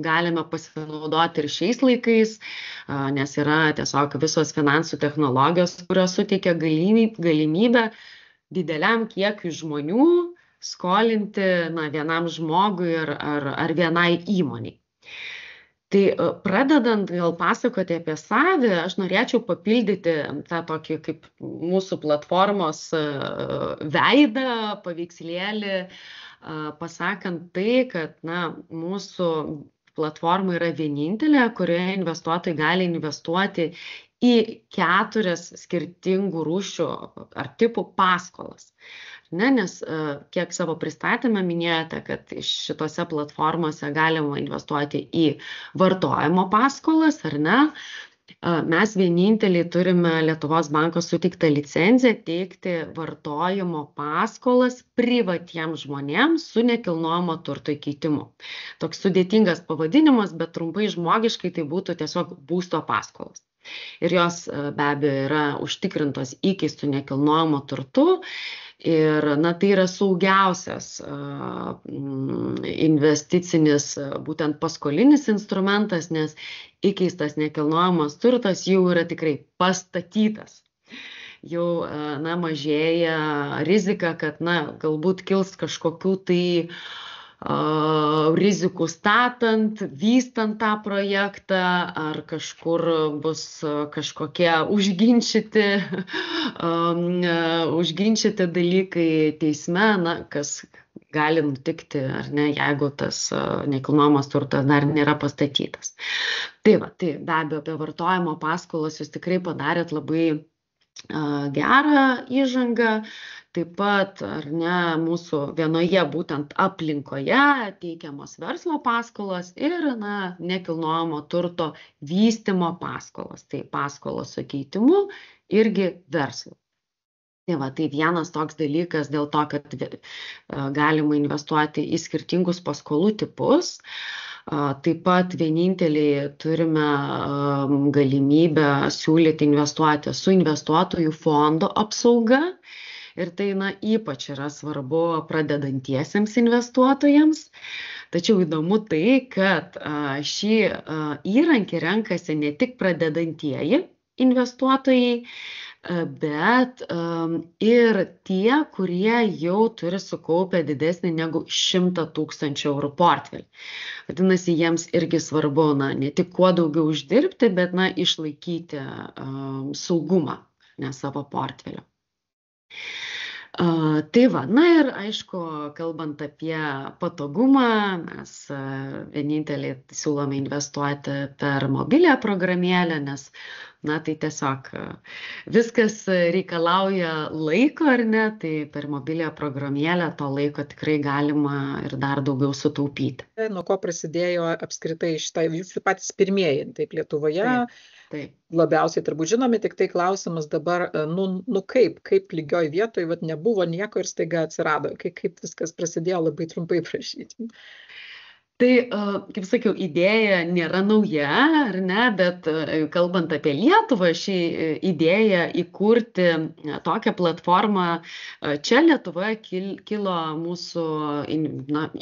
galime pasinaudoti ir šiais laikais, nes yra tiesiog visos finansų technologijos, kurios suteikia galimybę dideliam kiekiui žmonių skolinti vienam žmogui ar vienai įmoniai. Tai pradedant gal pasakoti apie save, aš norėčiau papildyti tą tokį kaip mūsų platformos veidą, paveikslėlį, pasakant tai, kad mūsų platforma yra vienintelė, kurioje investuotojai gali investuoti į 4 skirtingų rūšių ar tipų paskolas. Nes kiek savo pristatymę minėjote, kad šitose platformose galima investuoti į vartojimo paskolas, ar ne? Mes vieninteliai turime Lietuvos banko suteiktą licenciją teikti vartojimo paskolas privatiems žmonėms su nekilnojamo turto įkeitimu. Toks sudėtingas pavadinimas, bet trumpai žmogiškai tai būtų tiesiog būsto paskolas. Ir jos be abejo yra užtikrintos įkeistų nekilnojamo turtu. Ir tai yra saugiausias investicinis, būtent paskolinis instrumentas, nes įkeistas nekilnojamas turtas jau yra tikrai pastatytas. Jau mažėja rizika, kad galbūt kils kažkokių tai rizikų statant, vystant tą projektą, ar kažkur bus kažkokie užginčyti dalykai teisme, kas gali nutikti, ar ne, jeigu tas nekilnojamas turtas dar nėra pastatytas. Tai be abejo, apie vartojimo paskolas jūs tikrai padarėt labai gerą įžangą. Taip pat, ar ne, mūsų vienoje būtent aplinkoje teikiamos verslo paskolos ir nekilnojamo turto vystymo paskolos. Tai paskolos su keitimu irgi verslo. Tai vienas toks dalykas dėl to, kad galima investuoti į skirtingus paskolų tipus. Taip pat vieninteliai turime galimybę siūlyti investuoti su investuotojų fondo apsauga. Ir tai ypač yra svarbu pradedantiesiems investuotojams. Tačiau įdomu tai, kad šį įrankį renkasi ne tik pradedantieji investuotojai, bet ir tie, kurie jau turi sukaupę didesnį negu 100 000 eurų portfelį. Vadinasi, jiems irgi svarbu ne tik kuo daugiau uždirbti, bet išlaikyti saugumą savo portfelio. Ir aišku, kalbant apie patogumą, mes vieninteliai siūlome investuoti per mobilią programėlę, nes tai tiesiog viskas reikalauja laiko, ar ne, tai per mobilią programėlę to laiko tikrai galima ir dar daugiau sutaupyti. Nuo ko prasidėjo apskritai šitą, jūs patys pirmieji, taip Lietuvoje, Taip. Labiausiai turbūt žinomi, tik tai klausimas dabar, kaip lygioj vietoj, nebuvo nieko ir staiga atsirado, kaip viskas prasidėjo, labai trumpai prašyti. Tai, kaip sakiau, idėja nėra nauja, ar ne, bet kalbant apie Lietuvą, ši idėja įkurti tokią platformą čia Lietuvoje kilo mūsų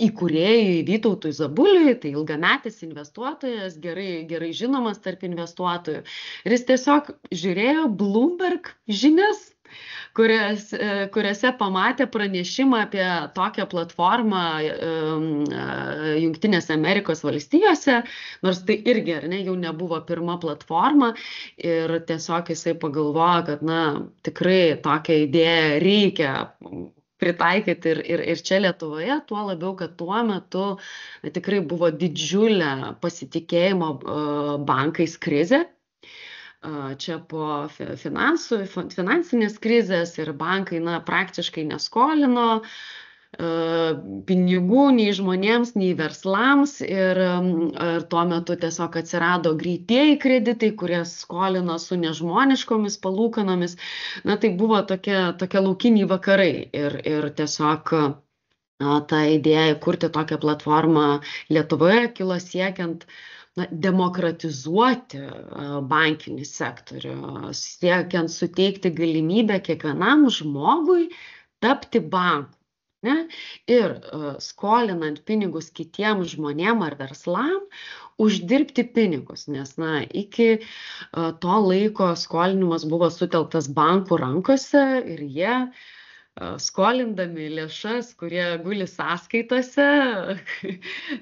įkūrėjui Vytautui Zabuliui, tai ilgametis investuotojas, gerai žinomas tarp investuotojų. Ir jis tiesiog žiūrėjo Bloomberg žinias, kuriuose pamatė pranešimą apie tokią platformą Jungtinėse Amerikos valstijose, nors tai irgi jau nebuvo pirma platforma ir tiesiog jisai pagalvojo, kad tikrai tokią idėją reikia pritaikyti ir čia Lietuvoje, tuo labiau, kad tuo metu tikrai buvo didžiulė pasitikėjimo bankais krizė. Čia po finansinės krizės ir bankai praktiškai neskolino pinigų nei žmonėms, nei verslams ir tuo metu tiesiog atsirado greitieji kreditai, kurie skolino su nežmoniškomis palūkanomis. Tai buvo tokie laukiniai vakarai ir tiesiog ta idėja kurti tokią platformą Lietuvoje kilo siekiant demokratizuoti bankinį sektorių, siekiant suteikti galimybę kiekvienam žmogui tapti banku. Ir skolinant pinigus kitiem žmonėm ar verslam, uždirbti pinigus, nes iki to laiko skolinimas buvo sutelktas bankų rankose ir jie skolindami lėšas, kurie guli sąskaitose,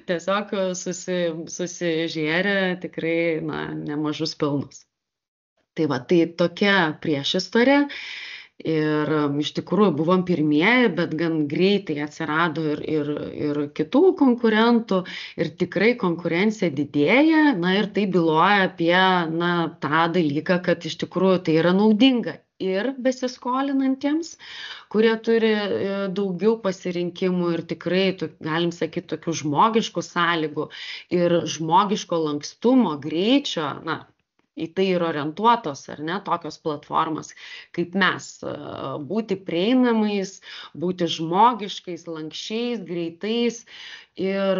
tiesiog susižėrė tikrai nemažus pelnus. Tai va, tai tokia priešistorė. Ir iš tikrųjų buvom pirmieji, bet gan greitai atsirado ir kitų konkurentų ir tikrai konkurencija didėja, ir tai byloja apie tą dalyką, kad iš tikrųjų tai yra naudinga ir besiskolinantiems, kurie turi daugiau pasirinkimų ir tikrai, galim sakyti, tokių žmogiškų sąlygų ir žmogiško lankstumo, greičio, į tai yra orientuotos, ar ne, tokios platformos, kaip mes, būti prieinamais, būti žmogiškais, lankščiais, greitais ir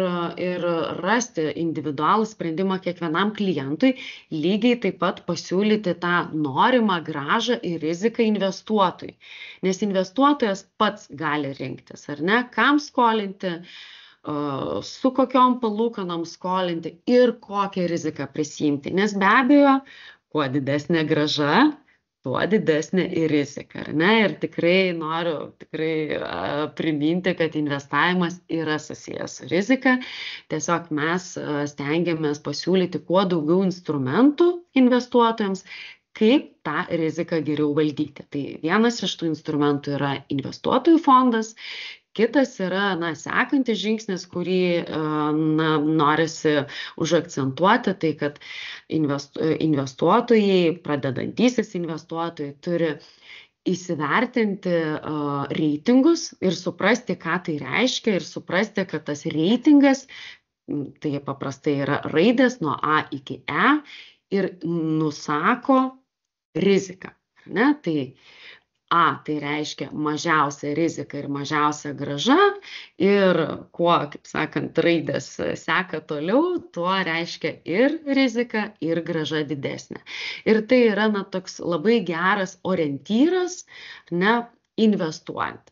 rasti individualų sprendimą kiekvienam klientui, lygiai taip pat pasiūlyti tą norimą grąžą ir riziką investuotojui. Nes investuotojas pats gali rinktis, ar ne, kam skolinti, su kokiom palūkanom skolinti ir kokią riziką prisiimti. Nes be abejo, kuo didesnė grąža, tuo didesnė ir rizika. Ar ne? Ir tikrai noriu priminti, kad investavimas yra susijęs su rizika. Tiesiog mes stengiamės pasiūlyti kuo daugiau instrumentų investuotojams, kaip tą riziką geriau valdyti. Tai vienas iš tų instrumentų yra investuotojų fondas. Kitas yra, sekantis žingsnis, kurį norisi užakcentuoti, tai kad investuotojai, pradedantysis investuotojai turi įsivertinti reitingus ir suprasti, ką tai reiškia ir suprasti, kad tas reitingas, tai paprastai yra raidės nuo A iki E ir nusako riziką. Ne? Tai A tai reiškia mažiausia rizika ir mažiausia grąža ir kuo, kaip sakant, raidės seka toliau, tuo reiškia ir rizika, ir grąža didesnė. Ir tai yra toks labai geras orientyras, investuojant.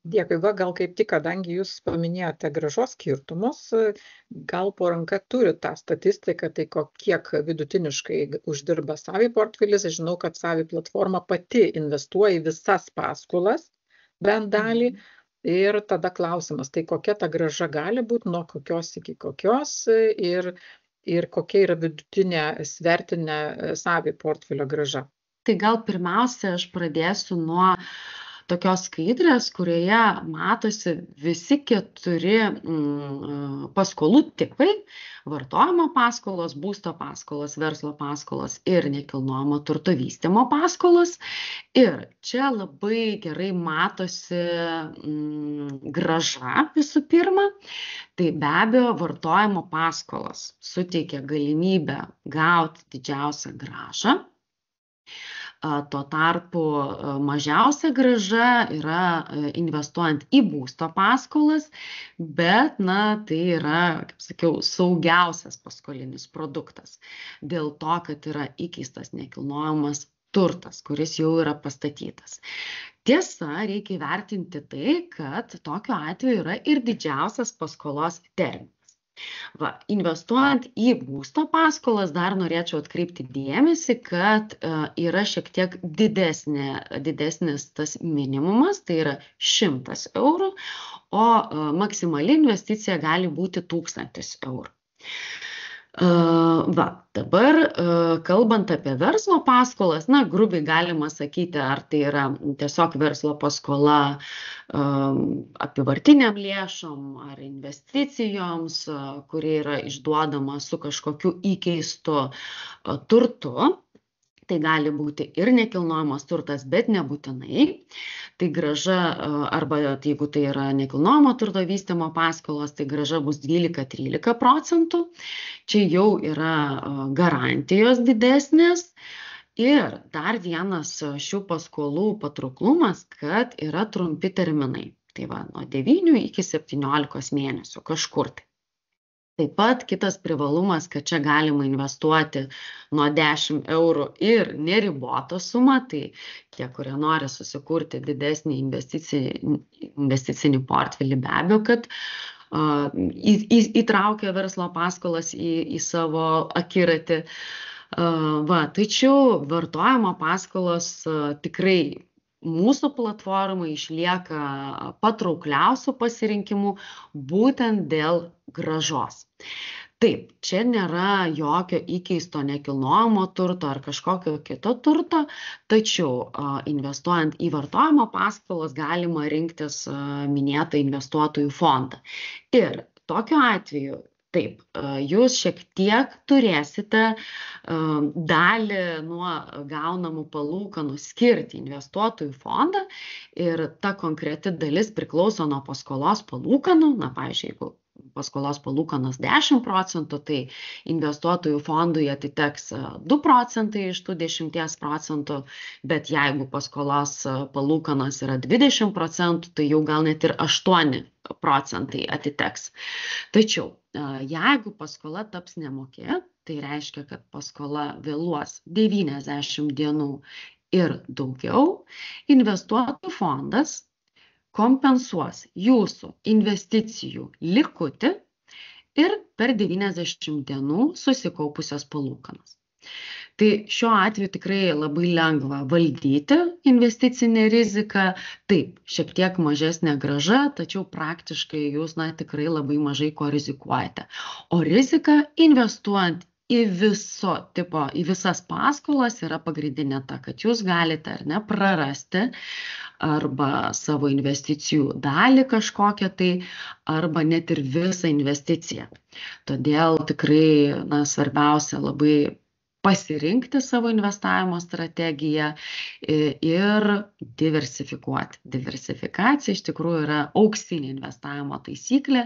Dėkui, gal kaip tik, kadangi jūs paminėjote grąžos skirtumus, gal po ranka turi tą statistiką, tai kiek vidutiniškai uždirba Savi portfelis. Žinau, kad Savi platforma pati investuoja į visas paskolas, bent dalį. Ir tada klausimas, tai kokia ta grąža gali būti, nuo kokios iki kokios ir kokia yra vidutinė svertinė Savi portfelio grąža. Tai gal pirmiausia, aš pradėsiu nuo tokios skaidrės, kurioje matosi visi 4 paskolų tipai - vartojimo paskolos, būsto paskolos, verslo paskolos ir nekilnojamo turto vystymo paskolos. Ir čia labai gerai matosi grąža visų pirma. Tai be abejo, vartojimo paskolos suteikia galimybę gauti didžiausią grąžą. Tuo tarpu mažiausia grąža yra investuojant į būsto paskolas, bet tai yra, kaip sakiau, saugiausias paskolinis produktas. Dėl to, kad yra įkeistas nekilnojamas turtas, kuris jau yra pastatytas. Tiesa, reikia įvertinti tai, kad tokiu atveju yra ir didžiausias paskolos terminas. Investuojant į būsto paskolas dar norėčiau atkreipti dėmesį, kad yra šiek tiek didesnis tas minimumas, tai yra 100 eurų, o maksimali investicija gali būti 1000 eurų. Dabar, kalbant apie verslo paskolas, grubiai galima sakyti, ar tai yra tiesiog verslo paskola apyvartiniam lėšom ar investicijoms, kuri yra išduodama su kažkokiu įkeistu turtu. Tai gali būti ir nekilnojamas turtas, bet nebūtinai. Tai grąža, arba jeigu tai yra nekilnojamo turto vystymo paskolos, tai grąža bus 12–13%. Čia jau yra garantijos didesnės. Ir dar vienas šių paskolų patrauklumas, kad yra trumpi terminai. Tai nuo 9 iki 17 mėnesių kažkur tai. Taip pat kitas privalumas, kad čia galima investuoti nuo 10 eurų ir neribotą sumą, tai tie, kurie nori susikurti didesnį investicinį portfelį, be abejo, kad įtraukia verslo paskolas į savo akiratį. Tačiau vartojimo paskolos tikrai mūsų platforma išlieka patraukliausių pasirinkimų būtent dėl grąžos. Taip, čia nėra jokio įkeisto nekilnojamo turto ar kažkokio kito turto, tačiau investuojant į vartojimo paskolas galima rinktis minėtą investuotojų fondą. Ir tokiu atveju, taip, jūs šiek tiek turėsite dalį nuo gaunamų palūkanų skirti investuotojų fondą ir ta konkreti dalis priklauso nuo paskolos palūkanų, na, pavyzdžiui, jeigu paskolos palūkanos 10%, tai investuotojų fondui atiteks 2% iš tų 10%, bet jeigu paskolos palūkanos yra 20%, tai jau gal net ir 8% atiteks. Tačiau, jeigu paskola taps nemoki, tai reiškia, kad paskola vėluos 90 dienų ir daugiau, investuotojų fondas kompensuos jūsų investicijų likutį ir per 90 dienų susikaupusias palūkanas. Tai šiuo atveju tikrai labai lengva valdyti investicinę riziką, taip, šiek tiek mažesnė grąža, tačiau praktiškai jūs tikrai labai mažai ko rizikuojate. O rizika investuojant į visas paskolas yra pagrindinė ta, kad jūs galite ar ne prarasti arba savo investicijų dalį kažkokią tai, arba net ir visą investiciją. Todėl tikrai svarbiausia labai pasirinkti savo investavimo strategiją ir diversifikuoti. Diversifikacija iš tikrųjų yra auksinė investavimo taisyklė,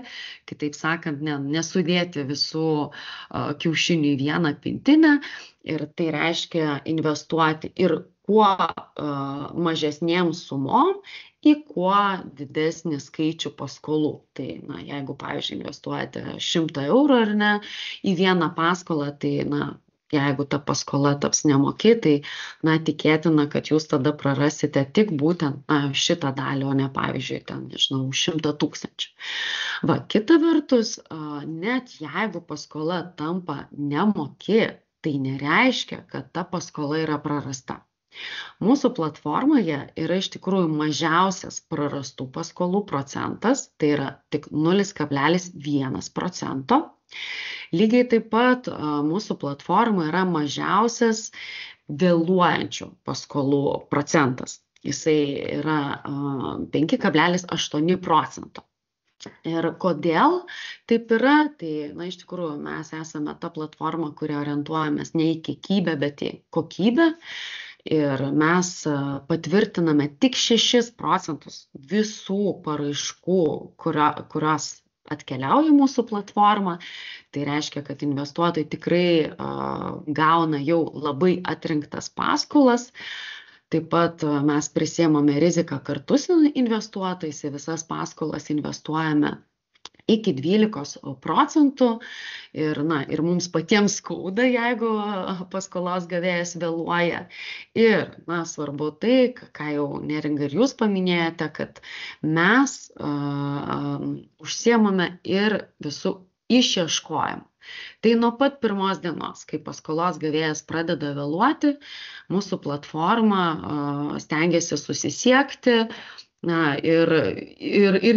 kitaip sakant, nesudėti visų kiaušinių į vieną pintinę ir tai reiškia investuoti ir kuo mažesnėm sumom į kuo didesnį skaičių paskolų. Tai, jeigu, pavyzdžiui, investuojate 100 eurų ar ne į vieną paskolą, tai, jeigu ta paskola taps nemoki, tai, tikėtina, kad jūs tada prarasite tik būtent šitą dalį, o ne, pavyzdžiui, 100 000. Va, kita vertus, net jeigu paskola tampa nemoki, tai nereiškia, kad ta paskola yra prarasta. Mūsų platformoje yra iš tikrųjų mažiausias prarastų paskolų procentas, tai yra tik 0,1%. Lygiai taip pat mūsų platformoje yra mažiausias vėluojančių paskolų procentas. Jisai yra 5,8%. Ir kodėl taip yra? Tai, iš tikrųjų, mes esame ta platforma, kuri orientuojamės ne į kiekybę, bet į kokybę. Ir mes patvirtiname tik 6% visų paraiškų, kurios atkeliauja į mūsų platformą. Tai reiškia, kad investuotojai tikrai gauna jau labai atrinktas paskolas. Taip pat mes prisiemame riziką kartu su investuotojais, į visas paskolas investuojame iki 12% ir mums patiems skauda, jeigu paskolos gavėjas vėluoja. Ir, svarbu tai, ką jau Neringa ir jūs paminėjote, kad mes užsiemame ir visų išieškojimu. Tai nuo pat pirmos dienos, kai paskolos gavėjas pradeda vėluoti, mūsų platforma stengiasi susisiekti, ir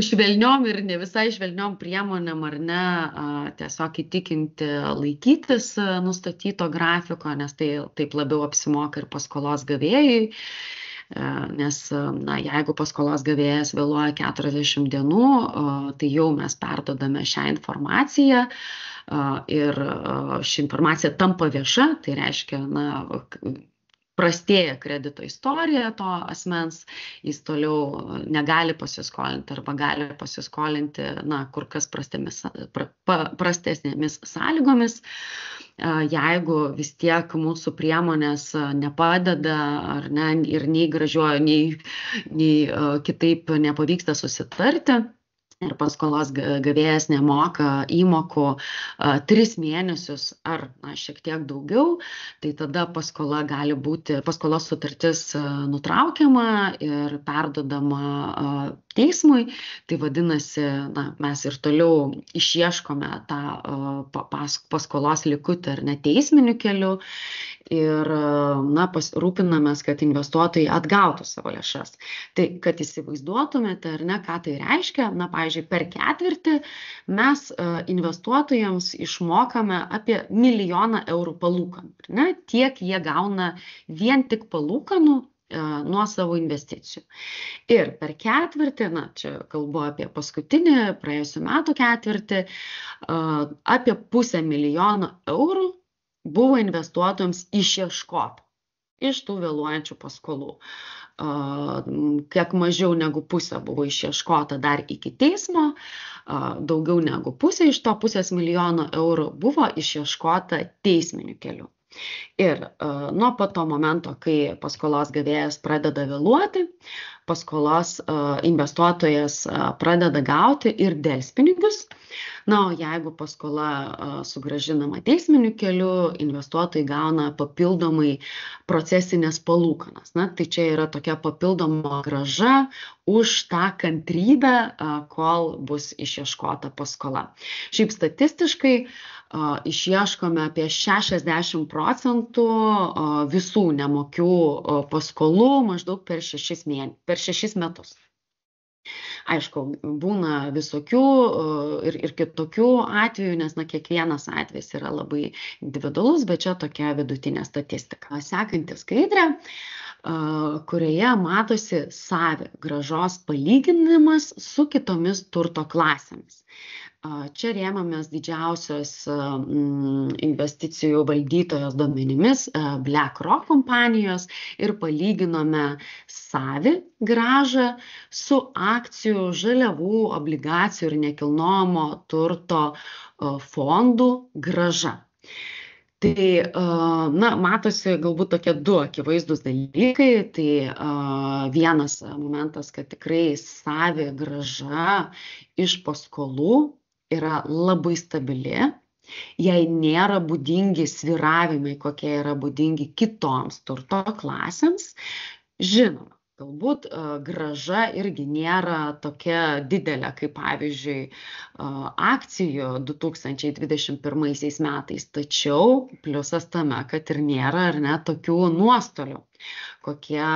švelniom, ir ne visai švelniom priemonėm, ar ne, tiesiog įtikinti laikytis nustatyto grafiko, nes tai taip labiau apsimoka ir paskolos gavėjui. Nes, jeigu paskolos gavėjas vėluoja 40 dienų, tai jau mes perdodame šią informaciją ir ši informacija tampa vieša, tai reiškia, prastėja kredito istorija to asmens, jis toliau negali pasiskolinti arba gali pasiskolinti kur kas prastesnėmis sąlygomis. Jeigu vis tiek mūsų priemonės nepadeda ar ne, ir nei gražiuoju, nei kitaip nepavyksta susitarti, ir paskolos gavėjas nemoka įmokų 3 mėnesius ar šiek tiek daugiau, tai tada paskolos sutartis nutraukiama ir perdodama teismui, tai vadinasi, mes ir toliau išieškome tą paskolos likutį ar neteisminiu keliu ir rūpinamės, kad investuotojai atgautų savo lėšas. Tai, kad įsivaizduotumėte, ar ne, ką tai reiškia, pavyzdžiui, per ketvirtį mes investuotojams išmokame apie 1 milijoną eurų palūkanų. Tiek jie gauna vien tik palūkanų nuo savo investicijų. Ir per ketvirtį, čia kalbu apie paskutinį praėjusių metų ketvirtį, apie 500 000 eurų buvo investuotojams išieškota iš tų vėluojančių paskolų. Kiek mažiau negu pusė buvo išieškota dar iki teismo, daugiau negu pusė iš to 500 000 eurų buvo išieškota teisminiu keliu. Ir nuo pat to momento, kai paskolos gavėjas pradeda vėluoti, paskolos investuotojas pradeda gauti ir delspinigius. O jeigu paskola sugrąžinama teisminiu keliu, investuotojai gauna papildomai procesinės palūkanas. Tai čia yra tokia papildoma grąža už tą kantrybę, kol bus išieškota paskola. Šiaip statistiškai išieškome apie 60% visų nemokių paskolų maždaug per 6 metus. Aišku, būna visokių ir kitokių atvejų, nes kiekvienas atvejis yra labai individualus, bet čia tokia vidutinė statistika. Sekanti skaidrė, kurioje matosi savi grąžos palyginimas su kitomis turto klasėmis. Čia rėmėmės didžiausios investicijų valdytojos duomenimis BlackRock kompanijos ir palyginome savi grąžą su akcijų, žaliavų, obligacijų ir nekilnojamo turto fondų grąža. Tai, matosi galbūt tokie du akivaizdus dalykai. Tai vienas momentas, kad tikrai savi grąža iš paskolų yra labai stabili, jai nėra būdingi svyravimai, kokie yra būdingi kitoms turto klasėms. Žinoma, galbūt grąža irgi nėra tokia didelė, kaip pavyzdžiui akcijų 2021 metais, tačiau pliusas tame, kad ir nėra ar ne tokių nuostolių, kokie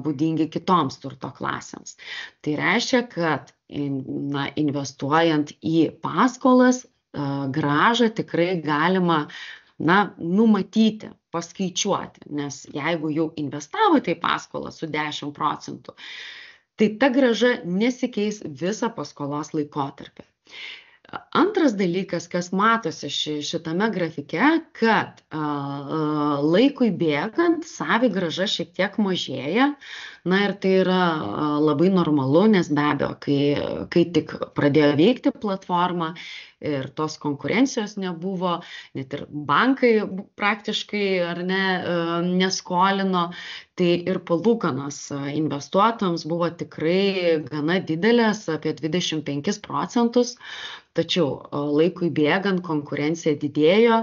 būdingi kitoms turto klasėms. Tai reiškia, kad investuojant į paskolas, grąžą tikrai galima numatyti, paskaičiuoti, nes jeigu jau investavote į paskolą su 10%, tai ta grąža nesikeis visą paskolos laikotarpį. Antras dalykas, kas matosi šitame grafike, kad laikui bėgant savi grąža šiek tiek mažėja. Ir tai yra labai normalu, nes be abejo, kai tik pradėjo veikti platforma ir tos konkurencijos nebuvo, net ir bankai praktiškai ar ne neskolino, tai ir palūkanos investuotojams buvo tikrai gana didelės, apie 25%. Tačiau laikui bėgant konkurencija didėjo,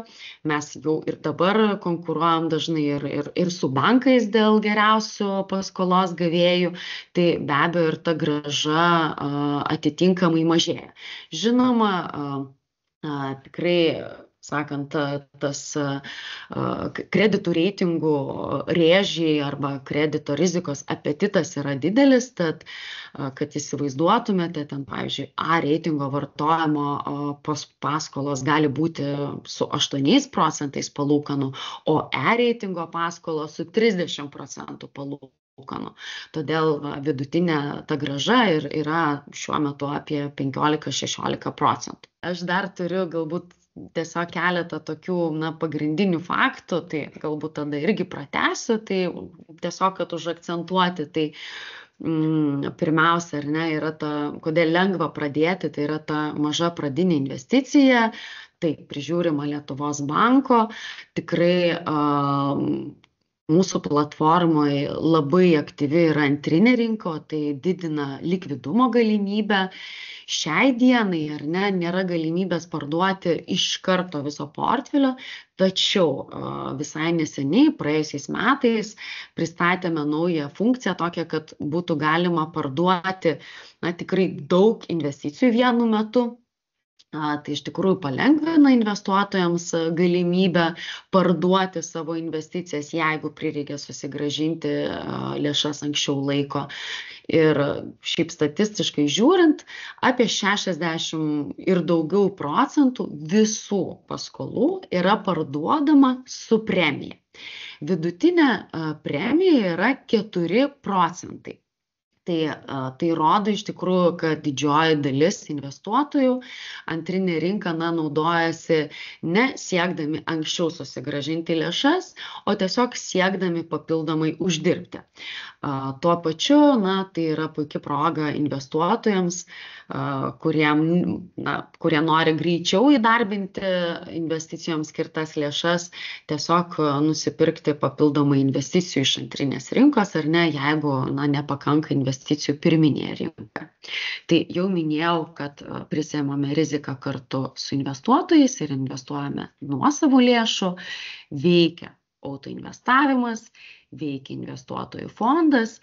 mes jau ir dabar konkuruojam dažnai ir su bankais dėl geriausių paskolos gavėjų, tai be abejo ir ta grąža atitinkamai mažėja. Žinoma, tikrai, sakant, tas kreditų reitingų rėžiai arba kredito rizikos apetitas yra didelis, tad, kad įsivaizduotumėte, ten, pavyzdžiui, A reitingo vartojimo paskolos gali būti su 8% palūkanų, o E reitingo paskolos su 30% palūkanų. Todėl vidutinė ta grąža yra šiuo metu apie 15–16%. Aš dar turiu galbūt tiesiog keletą tokių pagrindinių faktų, tai galbūt tada irgi pratęsiu, tai tiesiog, kad užakcentuoti, tai pirmiausia, ar ne, yra kodėl lengva pradėti, tai yra ta maža pradinė investicija, tai prižiūrima Lietuvos banko, tikrai mūsų platformoje labai aktyvi yra antrinė rinka, tai didina likvidumo galimybę. Šiai dienai, ar ne, nėra galimybės parduoti iš karto viso portfelio, tačiau visai neseniai, praėjusiais metais, pristatėme naują funkciją tokią, kad būtų galima parduoti tikrai daug investicijų vienu metu. Tai iš tikrųjų palengvina investuotojams galimybę parduoti savo investicijas, jeigu prireikia susigrąžinti lėšas anksčiau laiko. Ir šiaip statistiškai žiūrint, apie 60 ir daugiau procentų visų paskolų yra parduodama su premija. Vidutinė premija yra 4 procentai. Tai rodo iš tikrųjų, kad didžioji dalis investuotojų antrinė rinka naudojasi ne siekdami anksčiau susigrąžinti lėšas, o tiesiog siekdami papildomai uždirbti. Tuo pačiu, tai yra puikia proga investuotojams, kurie nori greičiau įdarbinti investicijoms skirtas lėšas, tiesiog nusipirkti papildomai investicijų iš antrinės rinkos, ar ne, jeigu nepakanka investicijų pirminėje rinkoje. Tai jau minėjau, kad prisiimame riziką kartu su investuotojais ir investuojame nuosavų lėšų, veikia autoinvestavimas, veikia investuotojų fondas.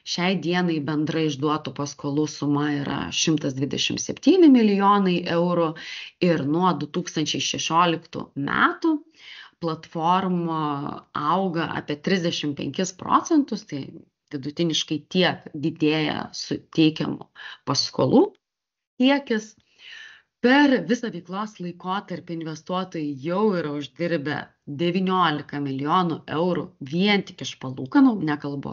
Šiai dienai bendrai išduotų paskolų suma yra 127 milijonai eurų ir nuo 2016 metų platforma auga apie 35 procentus, tai vidutiniškai tiek didėja suteikiamų paskolų kiekis. Per visą veiklos laikotarpį investuotojai jau yra uždirbę 19 milijonų eurų vien tik iš palūkanų, nekalbu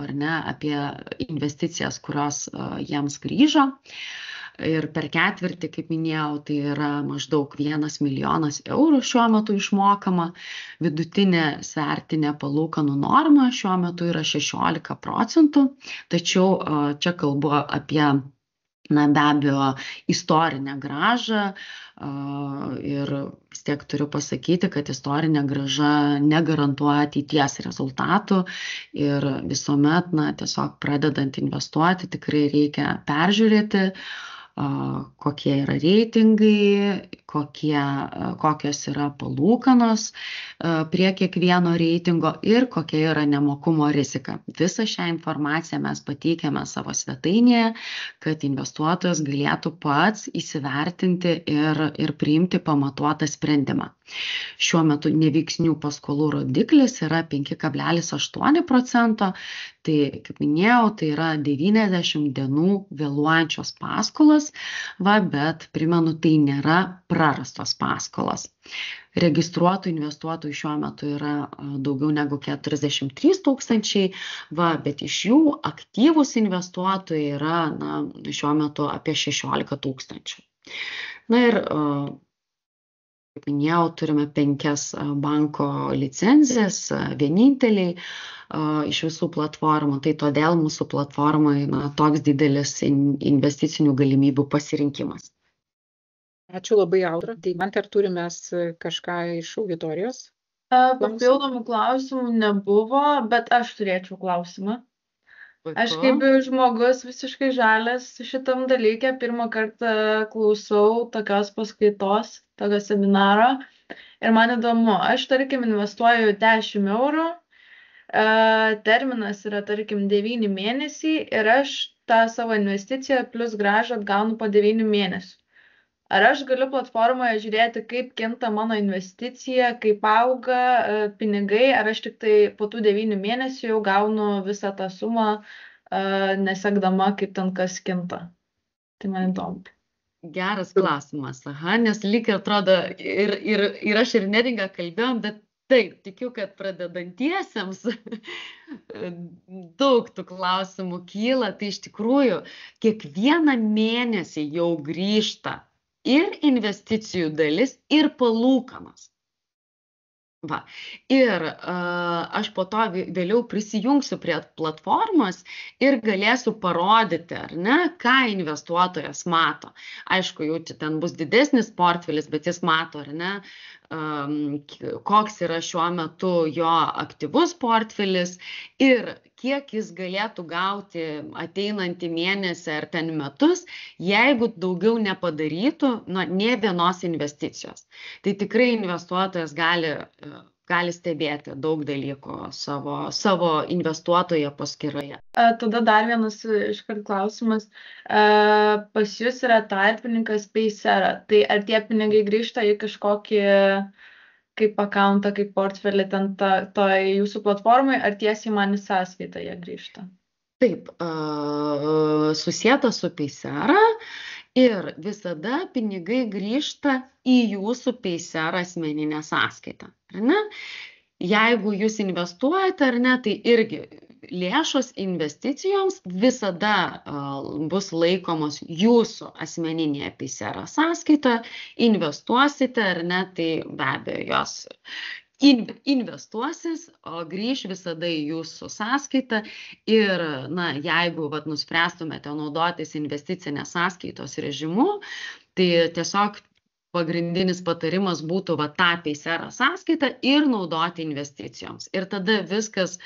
apie investicijas, kurios jiems grįžo. Ir per ketvirtį, kaip minėjau, tai yra maždaug 1 milijonas eurų šiuo metu išmokama. Vidutinė svertinė palūkanų norma šiuo metu yra 16 procentų, tačiau čia kalbu apie be abejo istorinę grąžą ir vis tiek turiu pasakyti, kad istorinė grąža negarantuoja ateities rezultatų ir visuomet tiesiog pradedant investuoti tikrai reikia peržiūrėti, kokie yra reitingai, kokios yra palūkanos prie kiekvieno reitingo ir kokia yra nemokumo rizika. Visą šią informaciją mes pateikiame savo svetainėje, kad investuotojas galėtų pats įsivertinti ir priimti pamatuotą sprendimą. Šiuo metu neveiksnių paskolų rodiklis yra 5,8 procento, tai, kaip minėjau, tai yra 90 dienų vėluojančios paskolos, bet primenu, tai nėra prarastos paskolos. Registruotų investuotojų šiuo metu yra daugiau negu 43 tūkstančiai, bet iš jų aktyvūs investuotojai yra šiuo metu apie 16 tūkstančių. Ir kaip minėjau, turime 5 banko licenzijas, vieninteliai iš visų platformų, tai todėl mūsų platformai toks didelis investicinių galimybių pasirinkimas. Ačiū labai, Audra. Tai man ar turime kažką iš auditorijos? Papildomų klausimų nebuvo, bet aš turėčiau klausimą. Aš kaip žmogus visiškai žalias šitam dalyke, pirmą kartą klausau tokios paskaitos, tokio seminaro ir man įdomu, aš tarkim investuoju 10 eurų, terminas yra tarkim 9 mėnesiai ir aš tą savo investiciją plus grąžą atgaunu po 9 mėnesių. Ar aš galiu platformoje žiūrėti, kaip kinta mano investicija, kaip auga pinigai, ar aš tik tai po tų 9 mėnesių jau gaunu visą tą sumą, nesekdama, kaip ten kas kinta. Tai man įdomu. Geras klausimas, nes lyg atrodo ir aš ir Neringa kalbėjom, bet taip, tikiu, kad pradedantiesiems daug tų klausimų kyla, tai iš tikrųjų kiekvieną mėnesį jau grįžta ir investicijų dalis, ir palūkanos. Ir aš po to vėliau prisijungsiu prie platformos ir galėsiu parodyti, ar ne, ką investuotojas mato. Aišku, jau ten bus didesnis portfelis, bet jis mato, ar ne, koks yra šiuo metu jo aktyvus portfelis ir kiek jis galėtų gauti ateinantį mėnesį ar ten metus, jeigu daugiau nepadarytų nė vienos investicijos. Tai tikrai investuotojas gali stebėti daug dalykų savo investuotojo paskyroje. Tada dar vienas iškart klausimas. Pas jūs yra tarpininkas Paysera. Tai ar tie pinigai grįžta į kažkokį kaip akauntą, kaip portfelį ten toj jūsų platformai, ar tiesiai man į sąskaitą jie grįžta? Taip, susieta su Paysera ir visada pinigai grįžta į jūsų Paysera asmeninę sąskaitą. Ar ne? Jeigu jūs investuojate ar ne, tai irgi lėšos investicijoms visada bus laikomos jūsų asmeninėje Paysera sąskaitoje, investuosite ar ne, tai be abejo jos investuosis, o grįš visada į jūsų sąskaitą ir jeigu nuspręstumėte naudotis investicinės sąskaitos režimu, tai tiesiog pagrindinis patarimas būtų tą Paysera sąskaitą ir naudoti investicijoms. Ir tada viskas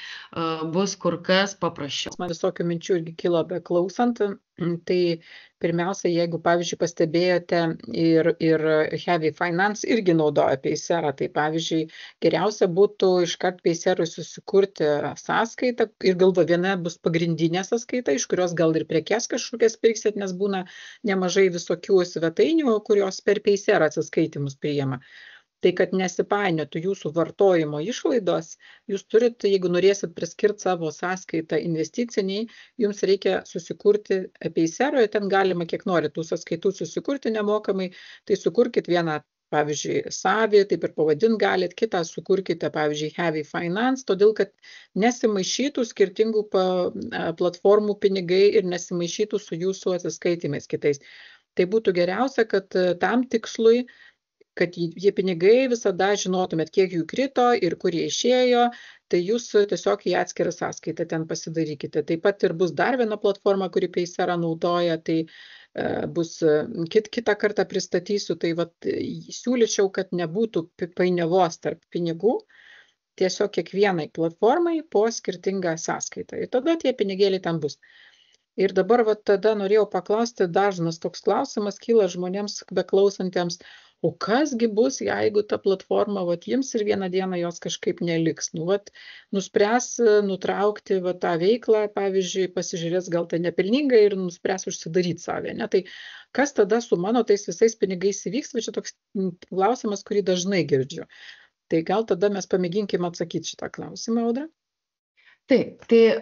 bus kur kas paprasčiau. Man visokių minčių irgi kilo beklausant. Tai pirmiausia, jeigu, pavyzdžiui, pastebėjote ir Heavy Finance irgi naudoja Paysera, tai pavyzdžiui, geriausia būtų iškart Payserui susikurti sąskaitą ir galva viena bus pagrindinė sąskaita, iš kurios gal ir prekes kažkokias pirksit, nes būna nemažai visokių svetainių, kurios per Paysera atsiskaitimus priima. Tai kad nesipainiotų jūsų vartojimo išlaidos, jūs turite, jeigu norėsit priskirti savo sąskaitą investiciniai, jums reikia susikurti Payseroje, ten galima kiek nori tų sąskaitų susikurti nemokamai, tai sukurkit vieną, pavyzdžiui, savį, taip ir pavadint galit, kitą sukurkite, pavyzdžiui, Heavy Finance, todėl kad nesimaišytų skirtingų platformų pinigai ir nesimaišytų su jūsų atsiskaitimais kitais. Tai būtų geriausia, kad tam tikslui, kad jie pinigai visada žinotumėt, kiek jų krito ir kur jie išėjo, tai jūs tiesiog į atskirą sąskaitą ten pasidarykite. Taip pat ir bus dar viena platforma, kuri Paysera naudoja, tai bus kitą kartą pristatysiu, tai siūlyčiau, kad nebūtų painiavos tarp pinigų, tiesiog kiekvienai platformai po skirtingą sąskaitą. Ir tada tie pinigėliai ten bus. Ir dabar tada norėjau paklausti, dažnas toks klausimas kyla žmonėms beklausantiems, o kasgi bus, jeigu ta platforma jums ir vieną dieną jos kažkaip neliks. Nuspręs nutraukti tą veiklą, pavyzdžiui, pasižiūrės gal tai nepelningai ir nuspręs užsidaryti savę. Tai kas tada su mano tais visais pinigais įvyks? Čia toks klausimas, kurį dažnai girdžiu. Tai gal tada mes pamėginkim atsakyti šitą klausimą, Audra? Taip, tai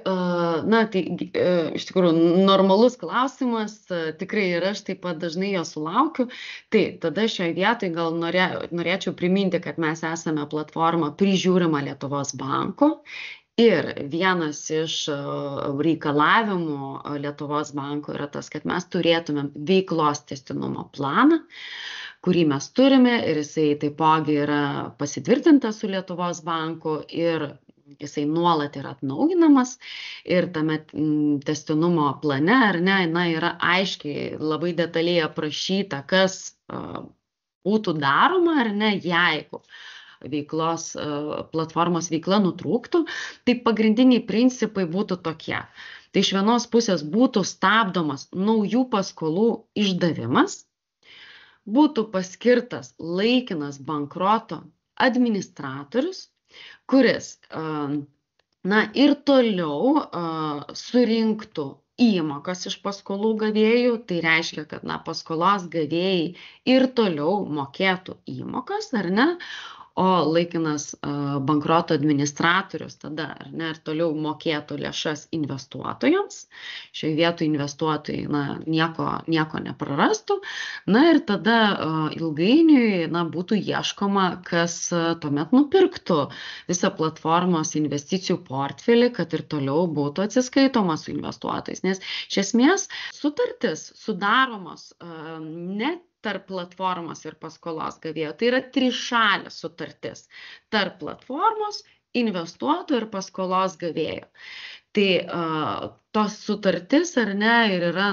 iš tikrųjų normalus klausimas, tikrai ir aš taip pat dažnai jo sulaukiu. Tai tada šioje vietoje gal norėčiau priminti, kad mes esame platforma prižiūrima Lietuvos banko ir vienas iš reikalavimų Lietuvos banko yra tas, kad mes turėtumėm veiklos tęstinumo planą, kurį mes turime ir jisai taipogi yra pasitvirtintas su Lietuvos banku ir jisai nuolat yra atnaujinamas ir tame tęstinumo plane, yra aiškiai labai detaliai aprašyta, kas būtų daroma, jeigu platformos veikla nutrūktų. Tai pagrindiniai principai būtų tokie. Tai iš vienos pusės būtų stabdomas naujų paskolų išdavimas, būtų paskirtas laikinas bankroto administratorius, kuris ir toliau surinktų įmokas iš paskolų gavėjų, tai reiškia, kad paskolos gavėjai ir toliau mokėtų įmokas, ar ne, o laikinas bankroto administratorius tada, ir toliau mokėtų lėšas investuotojams. Šioje vietoje investuotojai nieko neprarastų. Ir tada ilgainiui būtų ieškoma, kas tuomet nupirktų visą platformos investicijų portfelį, kad ir toliau būtų atsiskaitoma su investuotojais. Nes iš esmės sutartis sudaromos ne tarp platformos ir paskolos gavėjo. Tai yra trišalė sutartis tarp platformos, investuotojų ir paskolos gavėjo. Tai tos sutartis ir yra,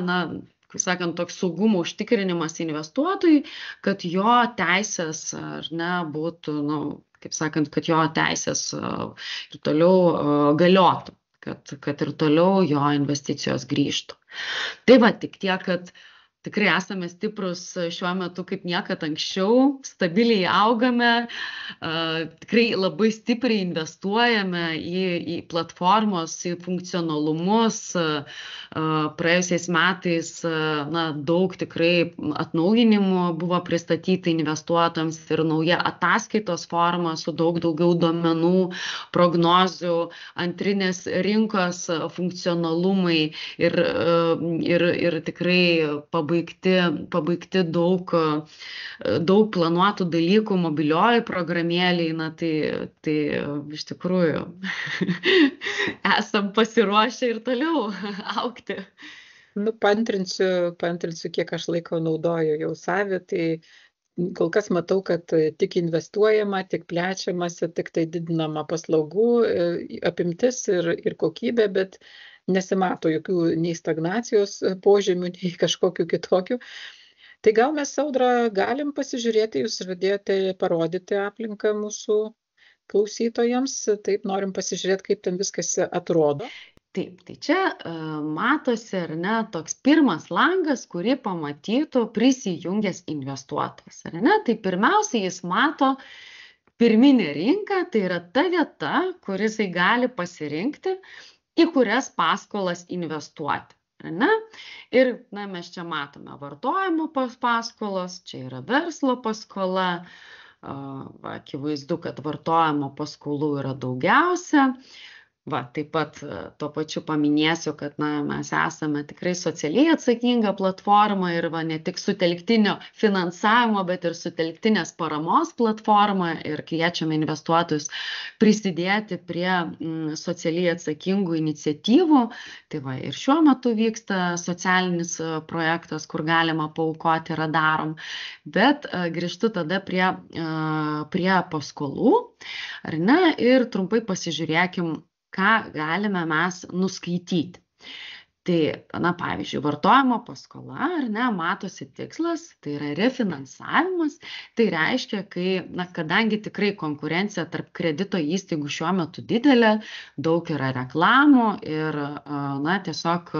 kaip sakant, toks saugumo užtikrinimas investuotojui, kad jo teisės būtų, kaip sakant, kad jo teisės ir toliau galiotų. kad ir toliau jo investicijos grįžtų. Tai va, tik tiek, kad tikrai esame stiprus šiuo metu kaip niekad anksčiau, stabiliai augame, tikrai labai stipriai investuojame į platformos, į funkcionalumus. Praėjusiais metais daug tikrai atnaujinimų buvo pristatyti investuotojams ir nauja ataskaitos forma su daug daugiau duomenų, prognozių, antrinės rinkos funkcionalumai ir tikrai pabaigti daug planuotų dalykų mobiliojoj programėlėj, tai iš tikrųjų esam pasiruošę ir toliau augti. Paantrinsiu, kiek aš laiko naudoju jau savį, tai kol kas matau, kad tik investuojama, tik plečiamasi, tik tai didinama paslaugų apimtis ir kokybė, bet nesimato jokių nei stagnacijos požymių, nei kažkokių kitokių. Tai gal mes, Audra, galim pasižiūrėti, jūs žadėjote parodyti aplinką mūsų klausytojams, taip norim pasižiūrėti, kaip ten viskas atrodo. Taip, tai čia matosi, ar ne, toks pirmas langas, kurį pamatytų prisijungęs investuotojas, ar ne? Tai pirmiausia, jis mato pirminę rinką, tai yra ta vieta, kur jisai gali pasirinkti, į kurias paskolas investuoti. Ne? Ir mes čia matome vartojimo paskolas, čia yra verslo paskola, akivaizdu, kad vartojimo paskolų yra daugiausia. Taip pat tuo pačiu paminėsiu, kad mes esame tikrai socialiai atsakinga platforma ir ne tik sutelktinio finansavimo, bet ir sutelktinės paramos platforma ir kviečiame investuotojus prisidėti prie socialiai atsakingų iniciatyvų. Tai ir šiuo metu vyksta socialinis projektas, kur galima paaukoti radarom. Bet grįžtu tada prie paskolų, ar ne, ir trumpai pasižiūrėkim, ką galime mes nuskaityti. Tai, pavyzdžiui, vartojimo paskola, ar ne, matosi tikslas, tai yra refinanssavimas, tai reiškia, kadangi tikrai konkurencija tarp kredito įstaigų šiuo metu didelė, daug yra reklamų ir, tiesiog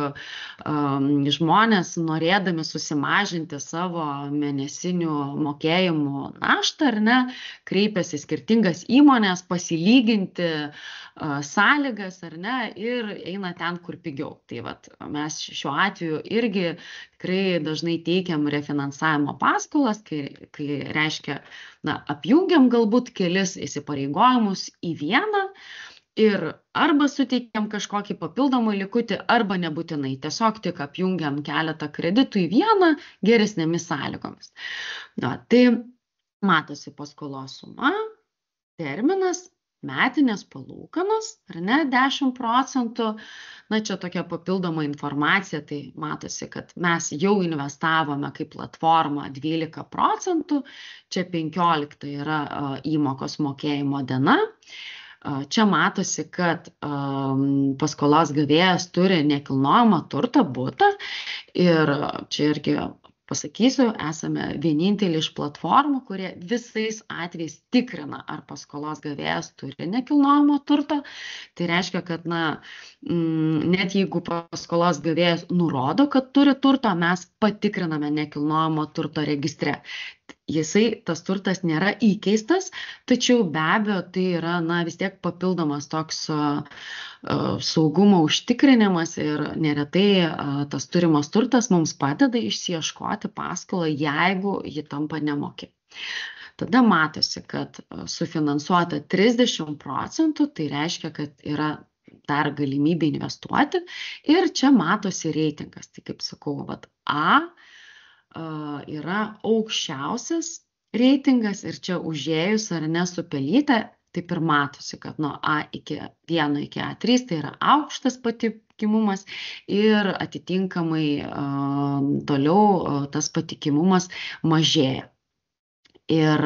žmonės norėdami susimažinti savo mėnesinių mokėjimų naštą, ar ne, kreipiasi skirtingas įmonės pasilyginti sąlygas, ar ne, ir eina ten, kur pigiau. Tai mes šiuo atveju irgi tikrai dažnai teikiam refinansavimo paskolas, kai reiškia, apjungiam galbūt kelis įsipareigojimus į vieną ir arba suteikiam kažkokį papildomą likutį, arba nebūtinai, tiesiog tik apjungiam keletą kreditų į vieną geresnėmis sąlygomis. Tai matosi paskolos suma, terminas, metinės palūkanos, ar ne, 10%. Čia tokia papildoma informacija, tai matosi, kad mes jau investavome kaip platforma 12%, čia 15 yra įmokos mokėjimo diena. Čia matosi, kad paskolos gavėjas turi nekilnojamą turtą, butą ir čia irgi pasakysiu, esame vienintelė iš platformų, kurie visais atvejais tikrina, ar paskolos gavėjas turi nekilnojamo turto. Tai reiškia, kad net jeigu paskolos gavėjas nurodo, kad turi turto, mes patikriname nekilnojamo turto registre. Tas turtas nėra įkeistas, tačiau be abejo tai yra vis tiek papildomas toks saugumo užtikrinimas ir neretai tas turimas turtas mums padeda išsiieškoti paskolą, jeigu ji tampa nemoki. Tada matosi, kad sufinansuota 30%, tai reiškia, kad yra dar galimybė investuoti ir čia matosi reitingas. Tai kaip sakau, A yra aukščiausias reitingas ir čia užėjus ar ne su pelyte, taip ir matosi, kad nuo A1 iki A3 tai yra aukštas patikimumas ir atitinkamai toliau tas patikimumas mažėja. Ir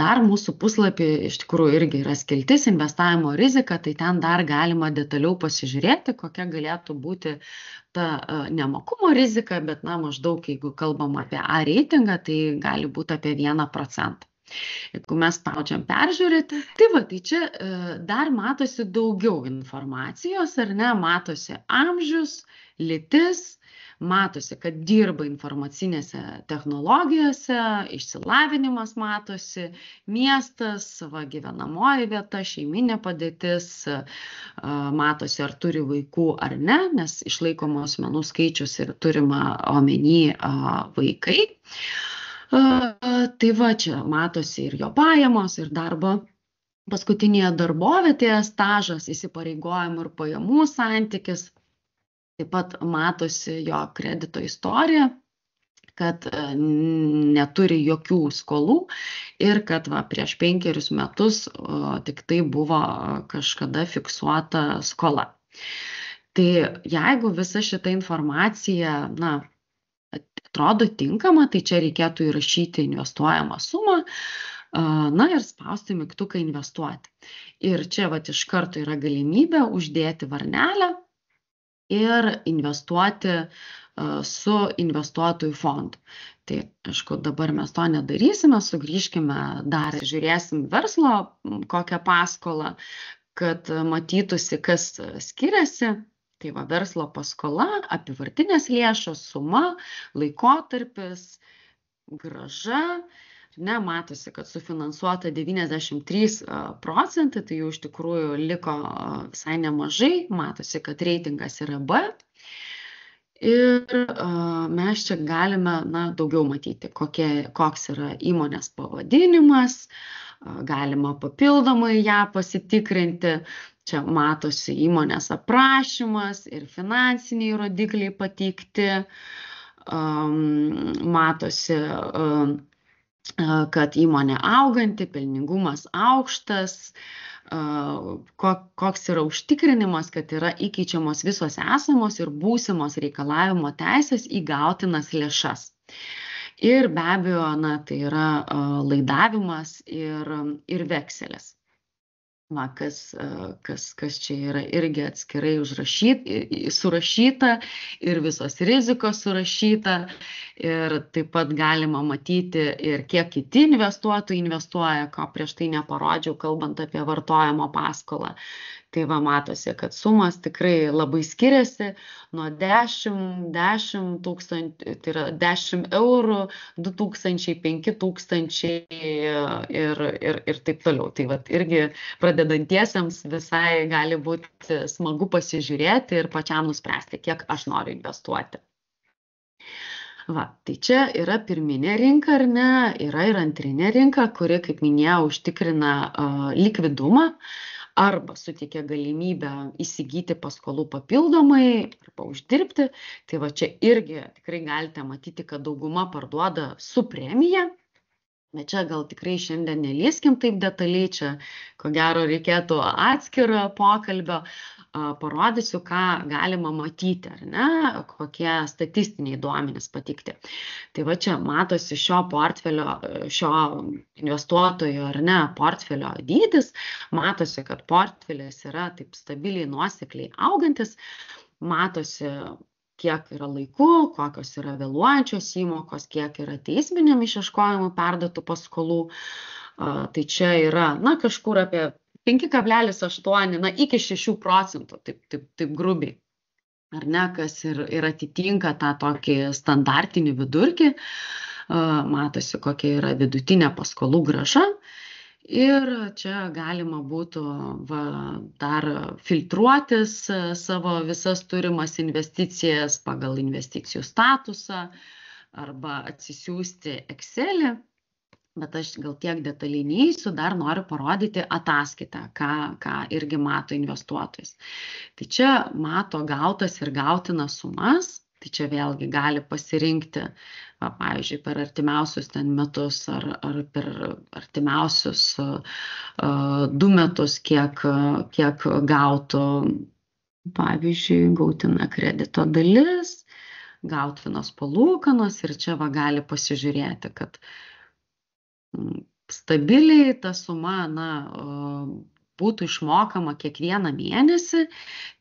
dar mūsų puslapį iš tikrųjų irgi yra skiltis investavimo rizika, tai ten dar galima detaliau pasižiūrėti, kokia galėtų būti ta nemokumo rizika, bet maždaug, jeigu kalbam apie A reitingą, tai gali būti apie 1%. Jeigu mes spaudžiam peržiūrėti, tai va, tai čia dar matosi daugiau informacijos, ar ne, matosi amžius, lytis, matosi, kad dirba informacinėse technologijose, išsilavinimas matosi, miestas, va, gyvenamoji vieta, šeiminė padėtis, matosi, ar turi vaikų ar ne, nes išlaikomų asmenų skaičius ir turima omeny vaikai. Tai va, čia matosi ir jo pajamos, ir darbo paskutinėje darbovietėje stažas, įsipareigojimų ir pajamų santykis. Taip pat matosi jo kredito istorija, kad neturi jokių skolų ir kad va, prieš 5 metus tik tai buvo kažkada fiksuota skola. Tai jeigu visa šita informacija, atrodo tinkama, tai čia reikėtų įrašyti investuojamą sumą, ir spausti mygtuką investuoti. Ir čia va, iš karto yra galimybė uždėti varnelę ir investuoti su investuotojų fondu. Tai, aišku, dabar mes to nedarysime, sugrįžkime dar ir žiūrėsim verslo kokią paskolą, kad matytųsi, kas skiriasi. Tai va, verslo paskola, apyvartinės lėšos, suma, laikotarpis, grąža. Matosi, kad sufinansuota 93%, tai jau iš tikrųjų liko visai nemažai, matosi, kad reitingas yra B. Ir mes čia galime daugiau matyti, koks yra įmonės pavadinimas, galima papildomai ją pasitikrinti. Čia matosi įmonės aprašymas ir finansiniai rodikliai pateikti, matosi, kad įmonė auganti, pelningumas aukštas, koks yra užtikrinimas, kad yra įkeičiamos visos esamos ir būsimos reikalavimo teisės į gautinas lėšas. Ir be abejo, tai yra laidavimas ir vekselis. Va, kas čia yra irgi atskirai surašyta ir visos rizikos surašyta. Ir taip pat galima matyti ir kiek kiti investuotojai investuoja, ko prieš tai neparodžiau, kalbant apie vartojimo paskolą. Tai va, matosi, kad sumas tikrai labai skiriasi nuo 10 tūkstančių, tai yra 10 eurų, 2000, 5000 ir taip toliau. Tai va, irgi pradedantiesiems visai gali būti smagu pasižiūrėti ir pačiam nuspręsti, kiek aš noriu investuoti. Va, tai čia yra pirminė rinka, ar ne, yra ir antrinė rinka, kuri, kaip minėjau, užtikrina likvidumą arba suteikia galimybę įsigyti paskolų papildomai arba uždirbti. Tai va, čia irgi tikrai galite matyti, kad dauguma parduoda su premija. Bet čia gal tikrai šiandien nelieskim taip detaliai, čia ko gero reikėtų atskiro pokalbio. Parodysiu, ką galima matyti, ar ne, kokie statistiniai duomenys pateikti. Tai va, čia matosi šio investuotojo, ar ne, portfelio dydis, matosi, kad portfelis yra taip stabiliai, nuosekliai augantis, matosi, kiek yra laikų, kokios yra vėluojančios įmokos, kiek yra teisminiam išieškojimui perduotų paskolų. Tai čia yra, kažkur apie 5,8, iki 6%, taip grubiai, ar ne, kas ir atitinka tą tokį standartinį vidurkį, matosi, kokia yra vidutinė paskolų grąža ir čia galima būtų dar filtruotis savo visas turimas investicijas pagal investicijų statusą arba atsisiųsti Excelį. Bet aš gal tiek detaliai neįsiu, dar noriu parodyti ataskaitą, ką irgi mato investuotojas. Tai čia mato gautas ir gautinas sumas, tai čia vėlgi gali pasirinkti, pavyzdžiui, per artimiausius metus ar per artimiausius 2 metus, kiek gautų, pavyzdžiui, gautina kredito dalis, gautinos palūkanos ir čia gali pasižiūrėti, kad stabiliai ta suma būtų išmokama kiekvieną mėnesį,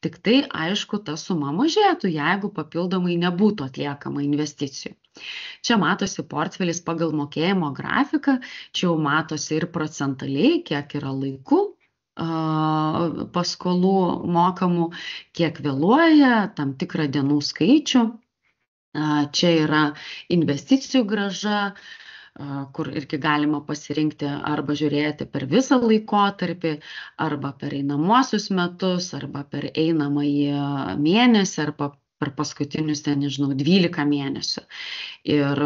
tik tai, aišku, ta suma mažėtų, jeigu papildomai nebūtų atliekama investicijų. Čia matosi portfelis pagal mokėjimo grafiką, čia jau matosi ir procentaliai, kiek yra laikų paskolų mokamų, kiek vėluoja, tam tikrą dienų skaičių. Čia yra investicijų grąža, kur irgi galima pasirinkti arba žiūrėti per visą laikotarpį, arba per einamuosius metus, arba per einamąjį mėnesį, arba per paskutinius, 12 mėnesių. Ir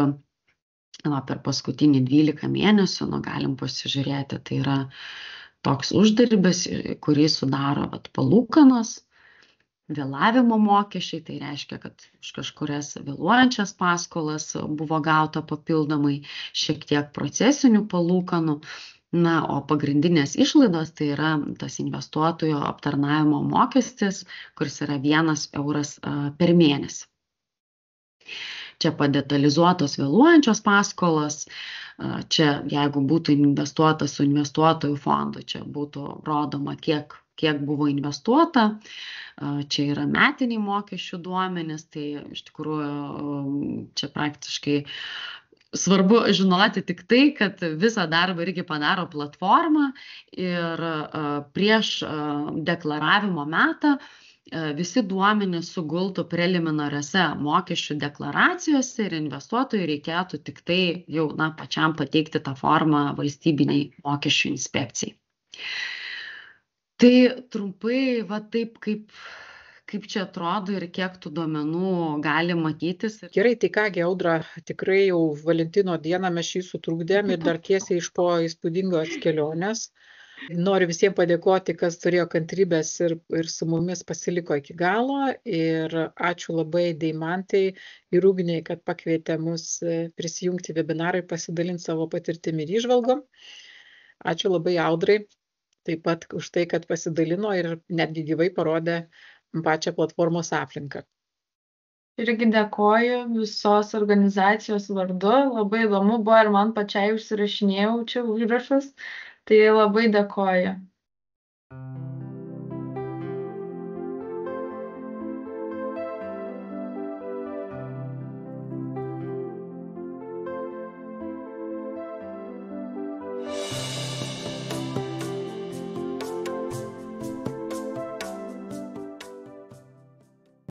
per paskutinį 12 mėnesių galim pasižiūrėti, tai yra toks uždarbis, kurį sudaro palūkanos, vėlavimo mokesčiai, tai reiškia, kad už kažkurias vėluojančias paskolas buvo gauta papildomai šiek tiek procesinių palūkanų. O pagrindinės išlaidos tai yra tas investuotojo aptarnavimo mokestis, kuris yra 1 euras per mėnesį. Čia padetalizuotos vėluojančios paskolos, čia jeigu būtų investuota su investuotojų fondu, čia būtų rodoma, kiek buvo investuota. Čia yra metiniai mokesčių duomenys, tai iš tikrųjų čia praktiškai svarbu žinoti tik tai, kad visą darbą irgi padaro platforma ir prieš deklaravimo metą visi duomenys sugultų preliminariose mokesčių deklaracijose ir investuotojui reikėtų tik tai jau pačiam pateikti tą formą valstybiniai mokesčių inspekcijai. Tai trumpai, taip kaip čia atrodo ir kiek tų duomenų gali matytis. Gerai, tai kągi, Audra, tikrai jau Valentino dieną mes šį sutrukdėm ir dar tiesiai iš po įspūdingos kelionės. Noriu visiems padėkoti, kas turėjo kantrybės ir su mumis pasiliko iki galo. Ir ačiū labai Deimantai ir Ugniai, kad pakvietė mus prisijungti webinarui, pasidalinti savo patirtimi ir įžvalgom. Ačiū labai Audrai, taip pat už tai, kad pasidalino ir netgi gyvai parodė pačią platformos aplinką. Irgi dėkoju visos organizacijos vardu. Labai įdomu buvo ir man pačiai užsirašinėjau čia užrašus. Tai labai dėkoju.